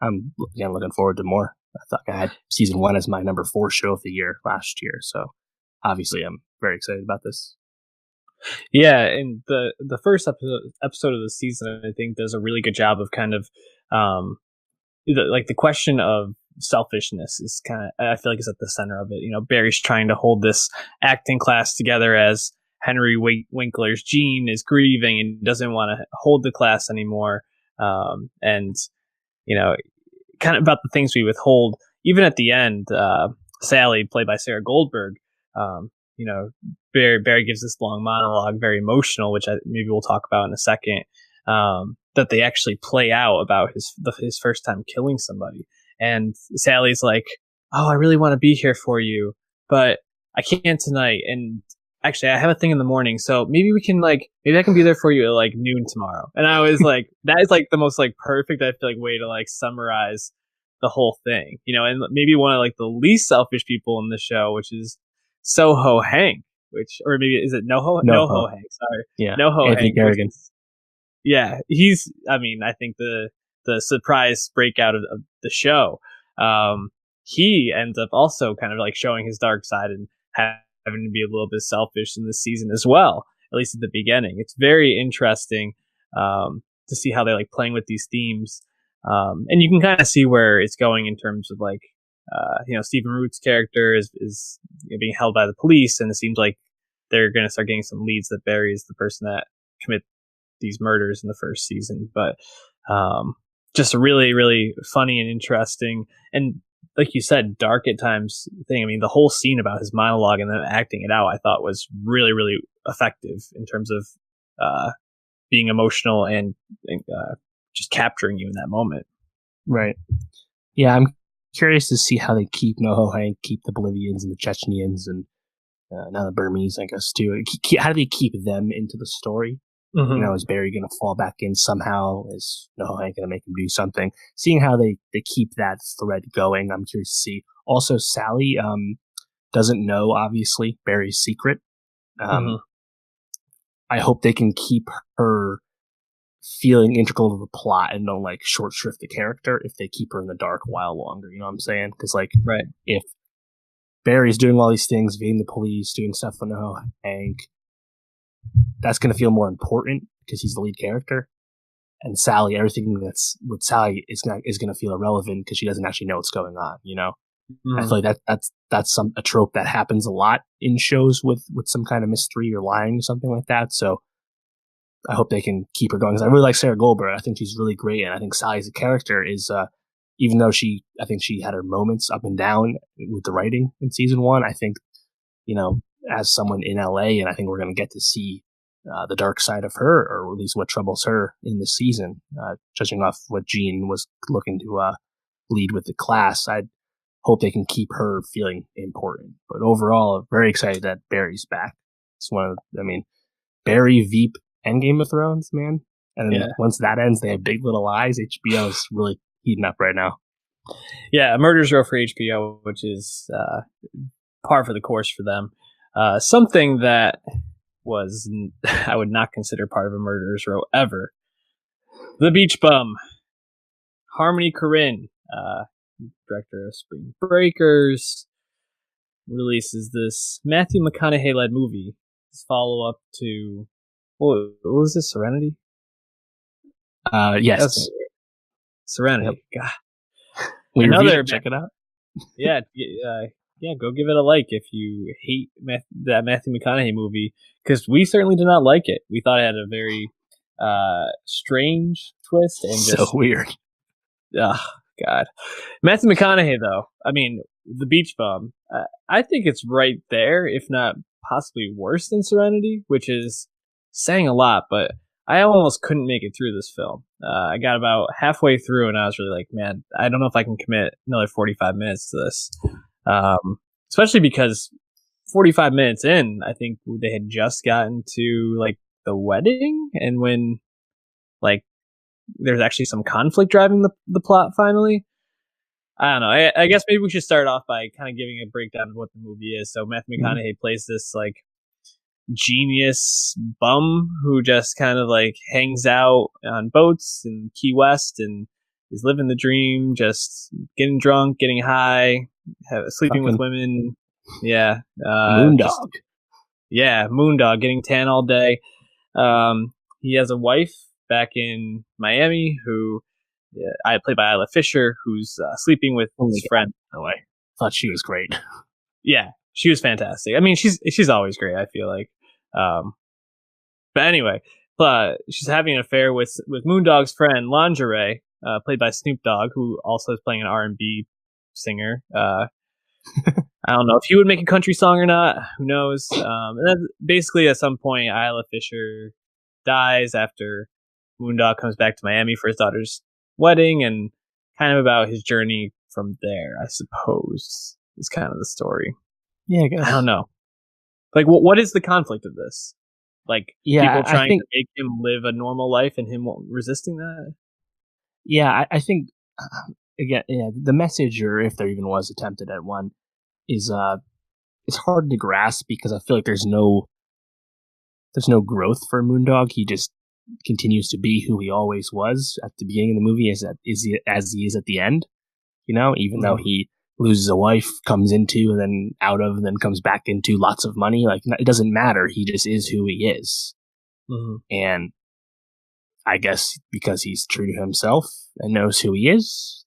I'm again looking forward to more. I thought I had season 1 as my number 4 show of the year last year, so obviously I'm very excited about this. Yeah, and the first episode of the season, I think, does a really good job of kind of the question of selfishness is kind of, I feel like, is at the center of it. You know, Barry's trying to hold this acting class together as Henry Winkler's Gene is grieving and doesn't want to hold the class anymore. And, you know, kind of about the things we withhold. Even at the end, Sally, played by Sarah Goldberg, you know, Barry gives this long monologue, very emotional, which maybe we'll talk about in a second, that they actually play out about his first time killing somebody. And Sally's like, oh, I really want to be here for you, but I can't tonight. And actually, I have a thing in the morning, so maybe I can be there for you at like noon tomorrow. And I was like, that is like the most like perfect, I feel like, way to like summarize the whole thing, you know. And maybe one of like the least selfish people in the show, which is Soho Hank, or maybe is it NoHo Hank? Sorry, yeah, NoHo Anthony Hank. Yeah, he's. I mean, I think the surprise breakout of the show. He ends up also kind of like showing his dark side and having to be a little bit selfish in this season as well, at least at the beginning. It's very interesting to see how they're like playing with these themes. And you can kind of see where it's going in terms of like, you know, Stephen Root's character is being held by the police, and it seems like they're going to start getting some leads that Barry is the person that commit these murders in the first season. But just a really, really funny and interesting, and like you said, dark at times thing. I mean, the whole scene about his monologue and then acting it out, I thought was really, really effective in terms of being emotional and just capturing you in that moment. Right. Yeah, I'm curious to see how they keep NoHo Hank, keep the Bolivians and the Chechens and now the Burmese, I guess, too. How do they keep them into the story? Mm-hmm. You know, is Barry going to fall back in somehow? Is NoHo Hank going to make him do something? Seeing how they keep that thread going, I'm curious to see. Also, Sally doesn't know, obviously, Barry's secret. I hope they can keep her feeling integral to the plot and don't like short shrift the character if they keep her in the dark a while longer. You know what I'm saying? Because like, right, if Barry's doing all these things, evading the police, doing stuff with NoHo Hank, that's going to feel more important because he's the lead character. And Sally, everything that's with Sally is going to feel irrelevant because she doesn't actually know what's going on. You know, I feel like that's a trope that happens a lot in shows with some kind of mystery or lying or something like that. So I hope they can keep her going because I really like Sarah Goldberg. I think she's really great, and I think Sally as a character is, even though I think she had her moments up and down with the writing in season 1. I think, you know, as someone in LA, and I think we're going to get to see the dark side of her, or at least what troubles her in this season, judging off what Gene was looking to lead with the class. I hope they can keep her feeling important. But overall, very excited that Barry's back. It's Barry, Veep, and Game of Thrones, man. And then once that ends, they have Big Little Lies. HBO is really heating up right now. Yeah, a murder's row for HBO, which is par for the course for them. Something that was I would not consider part of a murderer's row ever. The Beach Bum. Harmony Korine, director of Spring Breakers, releases this Matthew McConaughey-led movie his follow up to what was this? Serenity. Yes. Serenity. Yep. God. Another check it out. Yeah, go give it a like if you hate that Matthew McConaughey movie, because we certainly did not like it. We thought it had a very strange twist and so just weird. Oh, God. Matthew McConaughey, though, I mean, The Beach Bum, I think it's right there, if not possibly worse than Serenity, which is saying a lot, but I almost couldn't make it through this film. I got about halfway through, and I was really like, man, I don't know if I can commit another 45 minutes to this. Especially because 45 minutes in, I think they had just gotten to, like, the wedding, and when, like, there's actually some conflict driving the plot finally. I don't know. I guess maybe we should start off by kind of giving a breakdown of what the movie is. So Matthew McConaughey plays this like genius bum who just kind of like hangs out on boats in Key West and is living the dream, just getting drunk, getting high, sleeping with women. Yeah. Moondog. Moondog, getting tan all day. He has a wife back in Miami who I played by Isla Fisher, who's sleeping with his friend. Oh, I thought she was great. Yeah, she was fantastic. I mean, she's always great, I feel like. But anyway, she's having an affair with Moondog's friend Lingerie, played by Snoop Dogg, who also is playing an R&B singer. I don't know if he would make a country song or not. Who knows? And then basically, at some point, Isla Fisher dies after Moondog comes back to Miami for his daughter's wedding, and kind of about his journey from there, I suppose, is kind of the story. Yeah, I guess. I don't know. Like, what is the conflict of this? Like, people trying to make him live a normal life and him resisting that? Yeah, I think, again, the message, or if there even was attempted at one, is it's hard to grasp because I feel like there's no growth for Moondog. He just continues to be who he always was at the beginning of the movie, as he is at the end. You know, even though he loses a wife, comes into, and then out of, and then comes back into lots of money. Like, it doesn't matter. He just is who he is. Mm-hmm. And I guess because he's true to himself and knows who he is,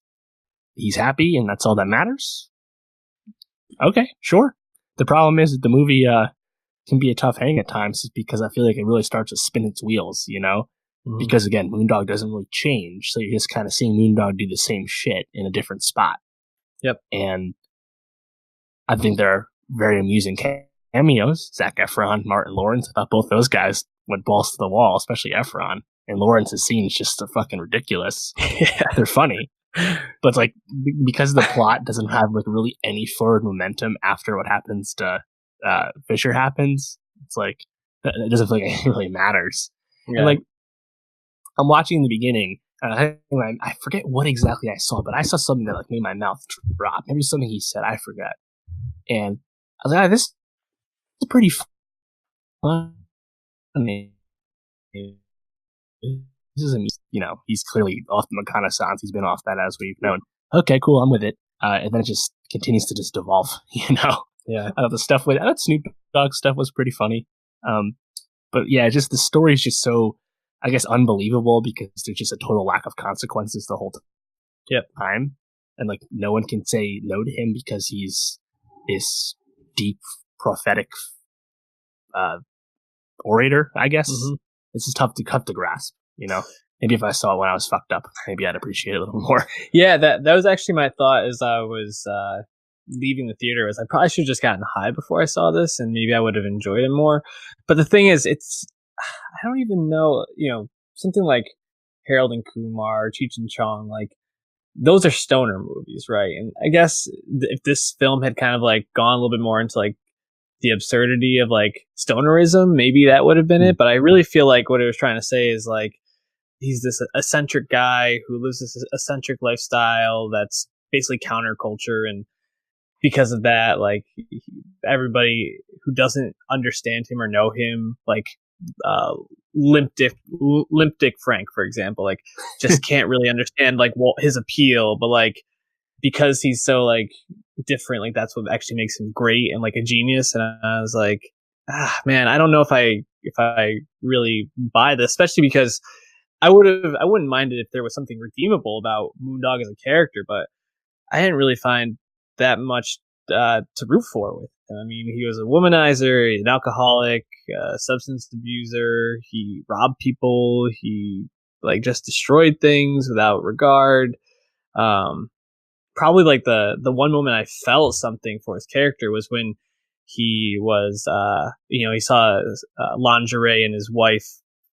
he's happy, and that's all that matters. Okay, sure. The problem is that the movie can be a tough hang at times, because I feel like it really starts to spin its wheels, you know? Mm-hmm. Because, again, Moondog doesn't really change, so you're just kind of seeing Moondog do the same shit in a different spot. Yep. And I think there are very amusing cameos. Zac Efron, Martin Lawrence. I thought both those guys went balls to the wall, especially Efron. And Lawrence's scenes just are fucking ridiculous. Yeah. They're funny. But it's like, because the plot doesn't have like really any forward momentum after what happens to Fisher happens, it's like, it doesn't feel like it really matters. Yeah. And like, I'm watching the beginning, I forget what exactly I saw, but I saw something that like made my mouth drop. Maybe something he said, I forgot. And I was like, this is pretty fun. This is, you know, he's clearly off the reconnaissance. He's been off that, as we've known. Okay, cool, I'm with it. And then it just continues to just devolve, you know? Yeah. The stuff with Snoop Dogg stuff was pretty funny. But yeah, just the story is just so, I guess, unbelievable, because there's just a total lack of consequences the whole time. And like, no one can say no to him because he's this deep prophetic orator, I guess. Mm-hmm. This is tough to grasp, you know? Maybe if I saw it when I was fucked up, maybe I'd appreciate it a little more. Yeah, that was actually my thought as I was leaving the theater, was I probably should have just gotten high before I saw this, and maybe I would have enjoyed it more. But the thing is, I don't even know, you know, something like Harold and Kumar, Cheech and Chong, like, those are stoner movies, right? And I guess if this film had kind of like gone a little bit more into like the absurdity of like stonerism, maybe that would have been it. But I really feel like what it was trying to say is like, he's this eccentric guy who lives this eccentric lifestyle that's basically counterculture, and because of that, like, everybody who doesn't understand him or know him, like Limp Dick Frank, for example, like, just can't really understand like his appeal, but like, because he's so like different, like, that's what actually makes him great and like a genius. And I was like, man, I don't know if I really buy this, especially because I wouldn't mind it if there was something redeemable about Moondog as a character, but I didn't really find that much to root for with him. I mean, he was a womanizer, an alcoholic, substance abuser. He robbed people. He like just destroyed things without regard. Um, Probably like the one moment I felt something for his character was when he was he saw lingerie and his wife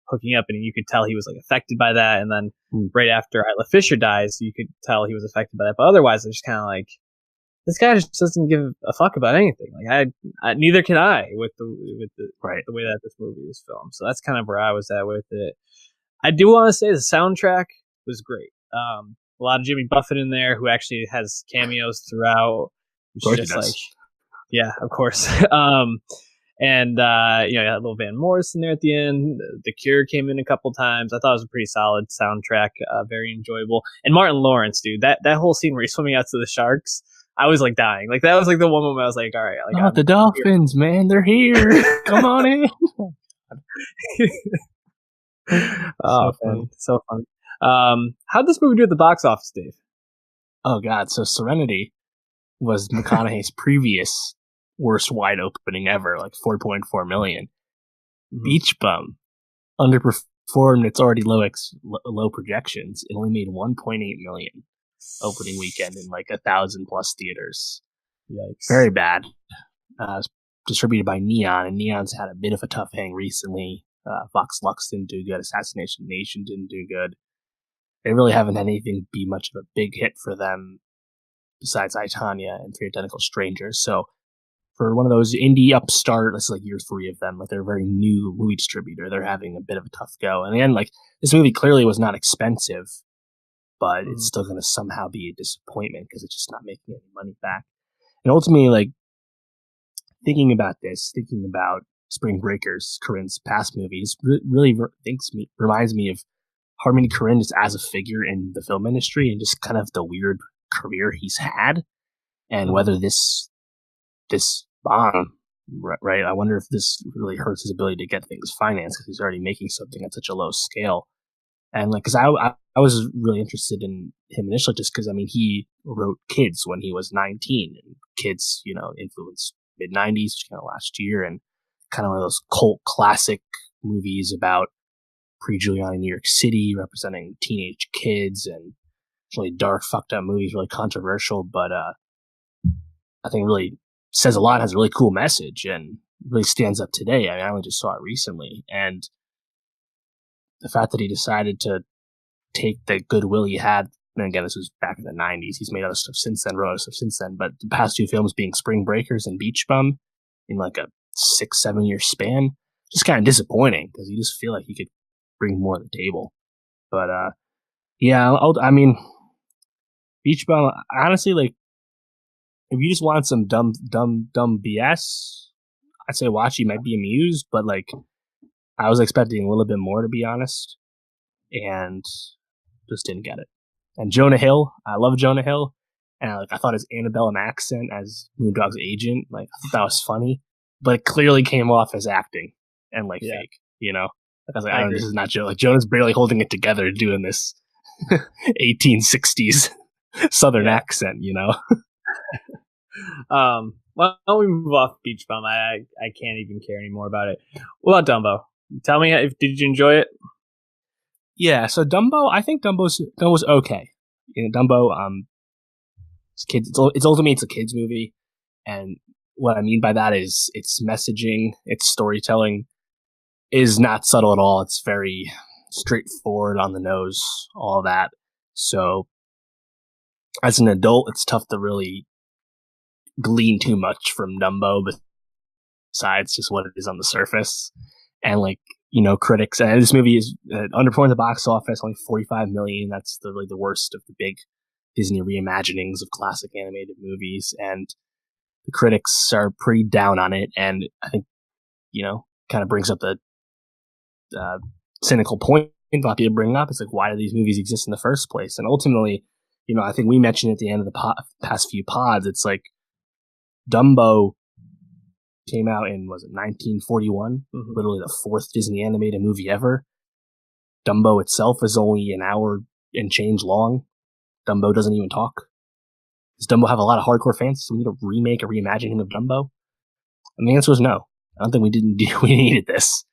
hooking up, and you could tell he was like affected by that. And then right after Isla Fisher dies, you could tell he was affected by that. But otherwise, it's just kind of like this guy just doesn't give a fuck about anything. Like neither can I with the the way that this movie is filmed. So that's kind of where I was at with it. I do want to say the soundtrack was great. A lot of Jimmy Buffett in there, who actually has cameos throughout, which is just like, yeah, of course. And you had Lil Van Morrison there at the end. The Cure came in a couple times. I thought it was a pretty solid soundtrack, very enjoyable. And Martin Lawrence, dude, that whole scene where he's swimming out to the sharks, I was like dying. Like that was like the one moment I was like, all right, like the dolphins, here. Man, they're here. Come on in. Oh, funny. So funny. How'd this movie do at the box office, Dave? Oh God, so Serenity was McConaughey's previous worst wide opening ever, like 4.4 million. Mm-hmm. Beach Bum underperformed its already low projections. It only made 1.8 million opening weekend in like 1,000+ theaters. Yikes. Very bad. Distributed by Neon, and Neon's had a bit of a tough hang recently. Vox Lux didn't do good. Assassination Nation didn't do good. They really haven't had anything be much of a big hit for them besides I, Tonya and Three Identical Strangers. So for one of those indie upstart, this is like year 3 of them, like they're a very new movie distributor, they're having a bit of a tough go. And again, like this movie clearly was not expensive, but it's still going to somehow be a disappointment because it's just not making any money back. And ultimately, like thinking about Spring Breakers, Korine's past movies, really reminds me of Harmony Korine just as a figure in the film industry and just kind of the weird career he's had, and whether this bomb, right? I wonder if this really hurts his ability to get things financed because he's already making something at such a low scale. And like, because I was really interested in him initially, just because I mean he wrote Kids when he was 19, and Kids, influenced mid 90s, which kind of last year, and kind of one of those cult classic movies about pre-Giuliani New York City, representing teenage kids, and really dark, fucked up movies, really controversial, but I think really says a lot, has a really cool message, and really stands up today. I mean, I only just saw it recently, and the fact that he decided to take the goodwill he had, and again, this was back in the 90s, he's made other stuff since then, wrote other stuff since then, but the past 2 films being Spring Breakers and Beach Bum in like a 6-7 year span, just kind of disappointing, because you just feel like he could bring more to the table. But yeah, I mean, Beach Bum, honestly, like, if you just want some dumb BS, I'd say watch. You might be amused, but like, I was expecting a little bit more, to be honest, and just didn't get it. And Jonah Hill, I love Jonah Hill, and I thought his antebellum accent as Moondog's agent, like, I thought that was funny, but it clearly came off as acting and like fake, I was like, I don't know, this is not Joe. Like, Jonah's barely holding it together doing this 1860s Southern accent, Why don't we move off Beach Bum? I can't even care anymore about it. What about Dumbo? Tell me, did you enjoy it? Yeah, so Dumbo, I think Dumbo's okay. Dumbo, it's kids. It's ultimately it's a kids movie, and what I mean by that is its messaging, its storytelling is not subtle at all. It's very straightforward, on the nose, all that. So as an adult, it's tough to really glean too much from Dumbo besides just what it is on the surface. And like, critics, and this movie is underperformed the box office, only 45 million. That's really the worst of the big Disney reimaginings of classic animated movies. And the critics are pretty down on it. And I think, kind of brings up the cynical point a lot of people bring up. It's like, why do these movies exist in the first place? And ultimately, I think we mentioned at the end of the past few pods, it's like Dumbo came out in, was it 1941? Literally the fourth Disney animated movie ever. Dumbo itself is only an hour and change long. Dumbo doesn't even talk. Does Dumbo have a lot of hardcore fans? So we need a remake, a reimagining of Dumbo? And the answer was no. I don't think we needed this.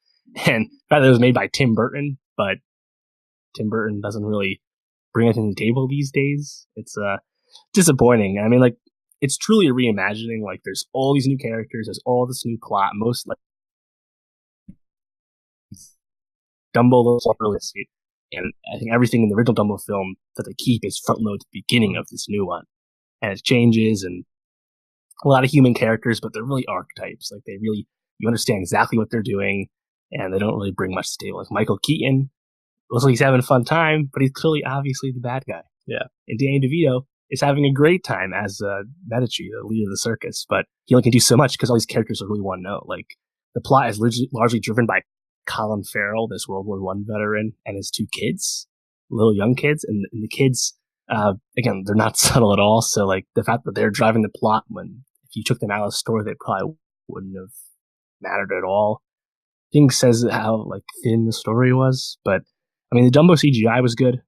And the fact that it was made by Tim Burton, but Tim Burton doesn't really bring anything to the table these days. It's disappointing. I mean, like, it's truly a reimagining. Like, there's all these new characters, there's all this new plot. Most, like, Dumbo looks really sweet. And I think everything in the original Dumbo film that they keep is front loaded at the beginning of this new one. And it changes, and a lot of human characters, but they're really archetypes. Like, you understand exactly what they're doing, and they don't really bring much to the table. Like, Michael Keaton looks like he's having a fun time, but he's clearly obviously the bad guy. Yeah. And Danny DeVito is having a great time as Medici, the leader of the circus, but he only can do so much because all these characters are really one note. Like, the plot is largely driven by Colin Farrell, this World War I veteran, and his two kids, little young kids, and the kids, again, they're not subtle at all. So, like, the fact that they're driving the plot, when if you took them out of the story, they probably wouldn't have mattered at all. I think says how, like, thin the story was, but I mean, the Dumbo CGI was good,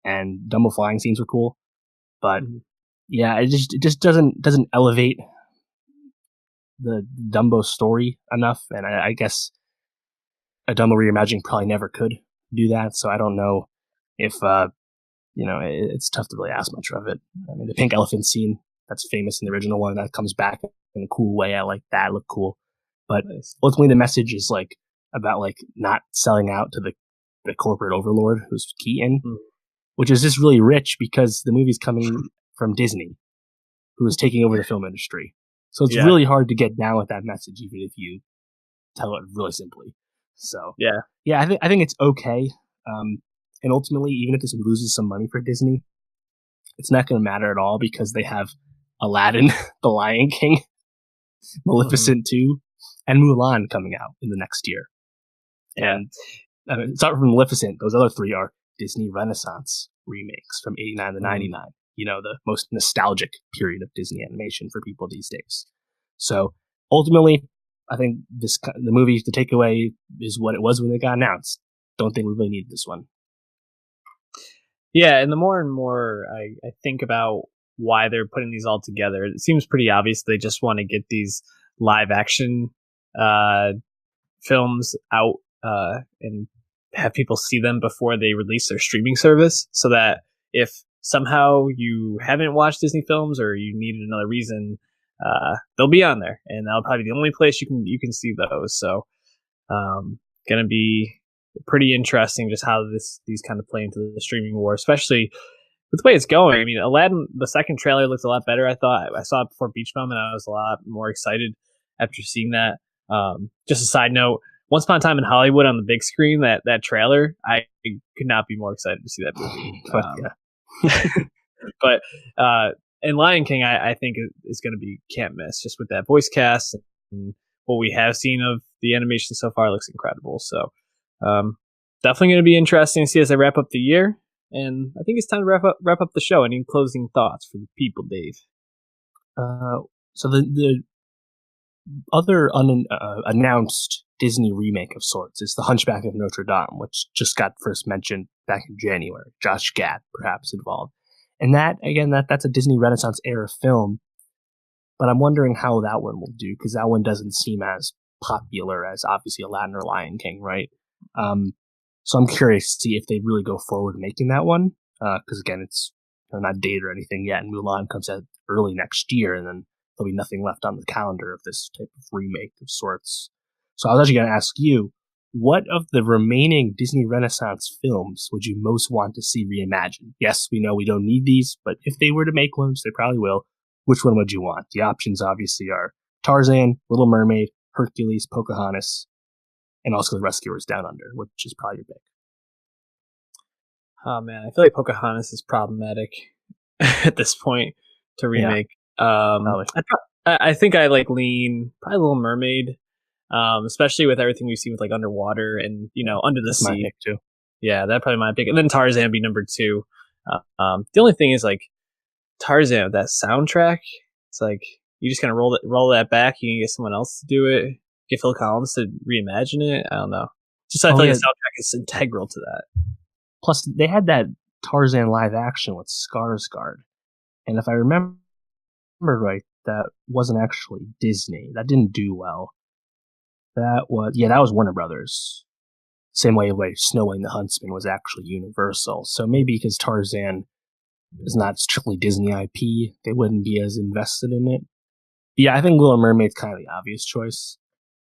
and Dumbo flying scenes were cool, but yeah, it just doesn't elevate the Dumbo story enough, and I guess a Dumbo reimagining probably never could do that. So I don't know if it's tough to really ask much of it. I mean, the pink elephant scene that's famous in the original one, that comes back in a cool way. I like that; it looked cool, but ultimately the message is like about like not selling out to the corporate overlord who's Keaton, which is just really rich because the movie's coming from Disney, who is taking over the film industry. So it's really hard to get down with that message, even if you tell it really simply. So yeah, I think it's okay. And ultimately, even if this loses some money for Disney, it's not going to matter at all because they have Aladdin, The Lion King, Maleficent 2, and Mulan coming out in the next year. And start from Maleficent, those other three are Disney Renaissance remakes from 89 to 99. You know, the most nostalgic period of Disney animation for people these days. So ultimately, I think the movie, the takeaway is what it was when it got announced. Don't think we really needed this one. Yeah, and the more and more I think about why they're putting these all together, it seems pretty obvious they just want to get these live action films out and have people see them before they release their streaming service, so that if somehow you haven't watched Disney films or you needed another reason, they'll be on there, and that'll probably be the only place you can see those. So gonna be pretty interesting just how these kind of play into the streaming war, especially with the way it's going. I mean, Aladdin, the second trailer looked a lot better. I thought I saw it before Beach Bum, and I was a lot more excited after seeing that. Just a side note, Once Upon a Time in Hollywood on the big screen, that trailer, I could not be more excited to see that movie. But and Lion King, I think is going to be can't miss, just with that voice cast and what we have seen of the animation so far looks incredible. So definitely going to be interesting to see as I wrap up the year. And I think it's time to wrap up the show. Any closing thoughts for the people, Dave? So the other announced Disney remake of sorts is The Hunchback of Notre Dame, which just got first mentioned back in January. Josh Gad perhaps involved. And that, again, that's a Disney Renaissance era film. But I'm wondering how that one will do, because that one doesn't seem as popular as obviously Aladdin or Lion King, right? So I'm curious to see if they really go forward making that one, because again, it's not dated or anything yet, and Mulan comes out early next year, and then there'll be nothing left on the calendar of this type of remake of sorts. So I was actually going to ask you, what of the remaining Disney Renaissance films would you most want to see reimagined? Yes, we know we don't need these, but if they were to make ones, they probably will. Which one would you want? The options obviously are Tarzan, Little Mermaid, Hercules, Pocahontas, and also The Rescuers Down Under, which is probably your pick. Oh man, I feel like Pocahontas is problematic at this point to remake. Yeah, I think I lean probably Little Mermaid, especially with everything we've seen with underwater and Under the Sea. My pick too. Yeah, that'd probably my pick, and then Tarzan be number 2. The only thing is Tarzan, that soundtrack, it's You just kind of roll that back. You can get someone else to do it. Get Phil Collins to reimagine it. I don't know. Just I feel like the soundtrack is integral to that. Plus, they had that Tarzan live action with Skarsgård, and if I remember right, that wasn't actually Disney. That didn't do well. That was Warner Brothers. Same way Snow White and the Huntsman was actually Universal. So maybe because Tarzan is not strictly Disney IP, they wouldn't be as invested in it. But yeah, I think Little Mermaid's kind of the obvious choice.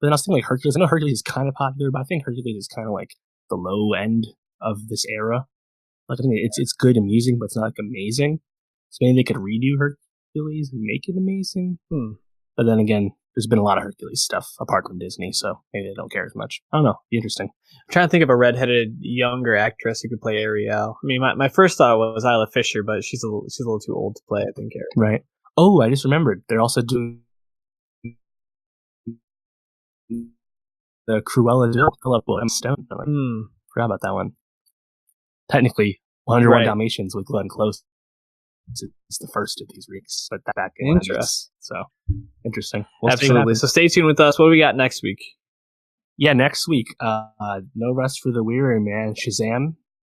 But then I was thinking like Hercules. I know Hercules is kind of popular, but I think Hercules is kind of like the low end of this era. Like I think it's good and amusing, but it's not like amazing. So maybe they could redo Hercules and make it amazing. But then again, there's been a lot of Hercules stuff apart from Disney, so maybe they don't care as much. I don't know. Be interesting. I'm trying to think of a redheaded younger actress who could play Ariel. I mean, my first thought was Isla Fisher, but she's a little too old to play, I think, Ariel. Right. Oh, I just remembered. They're also doing the Cruella de Vil Emma Stone. Forgot about that one. Technically, 101 Dalmatians with Glenn Close. It's the first of these weeks, but back in interest. So interesting. Absolutely. So stay tuned with us. What do we got next week? Yeah, next week, No Rest for the Weary, man. Shazam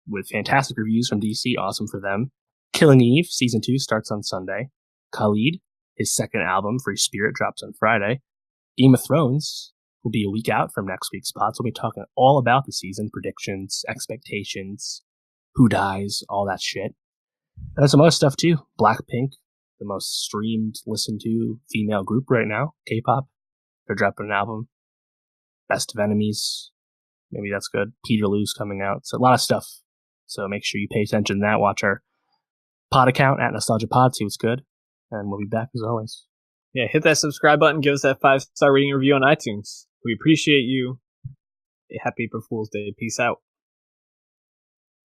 with fantastic reviews from DC. Awesome for them. Killing Eve season 2 starts on Sunday. Khalid, his second album, Free Spirit, drops on Friday. Game of Thrones will be a week out from next week's spots. We'll be talking all about the season, predictions, expectations, who dies, all that shit. And some other stuff too. Blackpink, the most streamed, listened to female group right now. K-pop. They're dropping an album. Best of Enemies. Maybe that's good. Peterloo's coming out. So a lot of stuff. So make sure you pay attention to that. Watch our pod account at NowstalgiaPod. See what's good. And we'll be back as always. Yeah, hit that subscribe button. Give us that 5-star rating and review on iTunes. We appreciate you. Happy April Fool's Day. Peace out.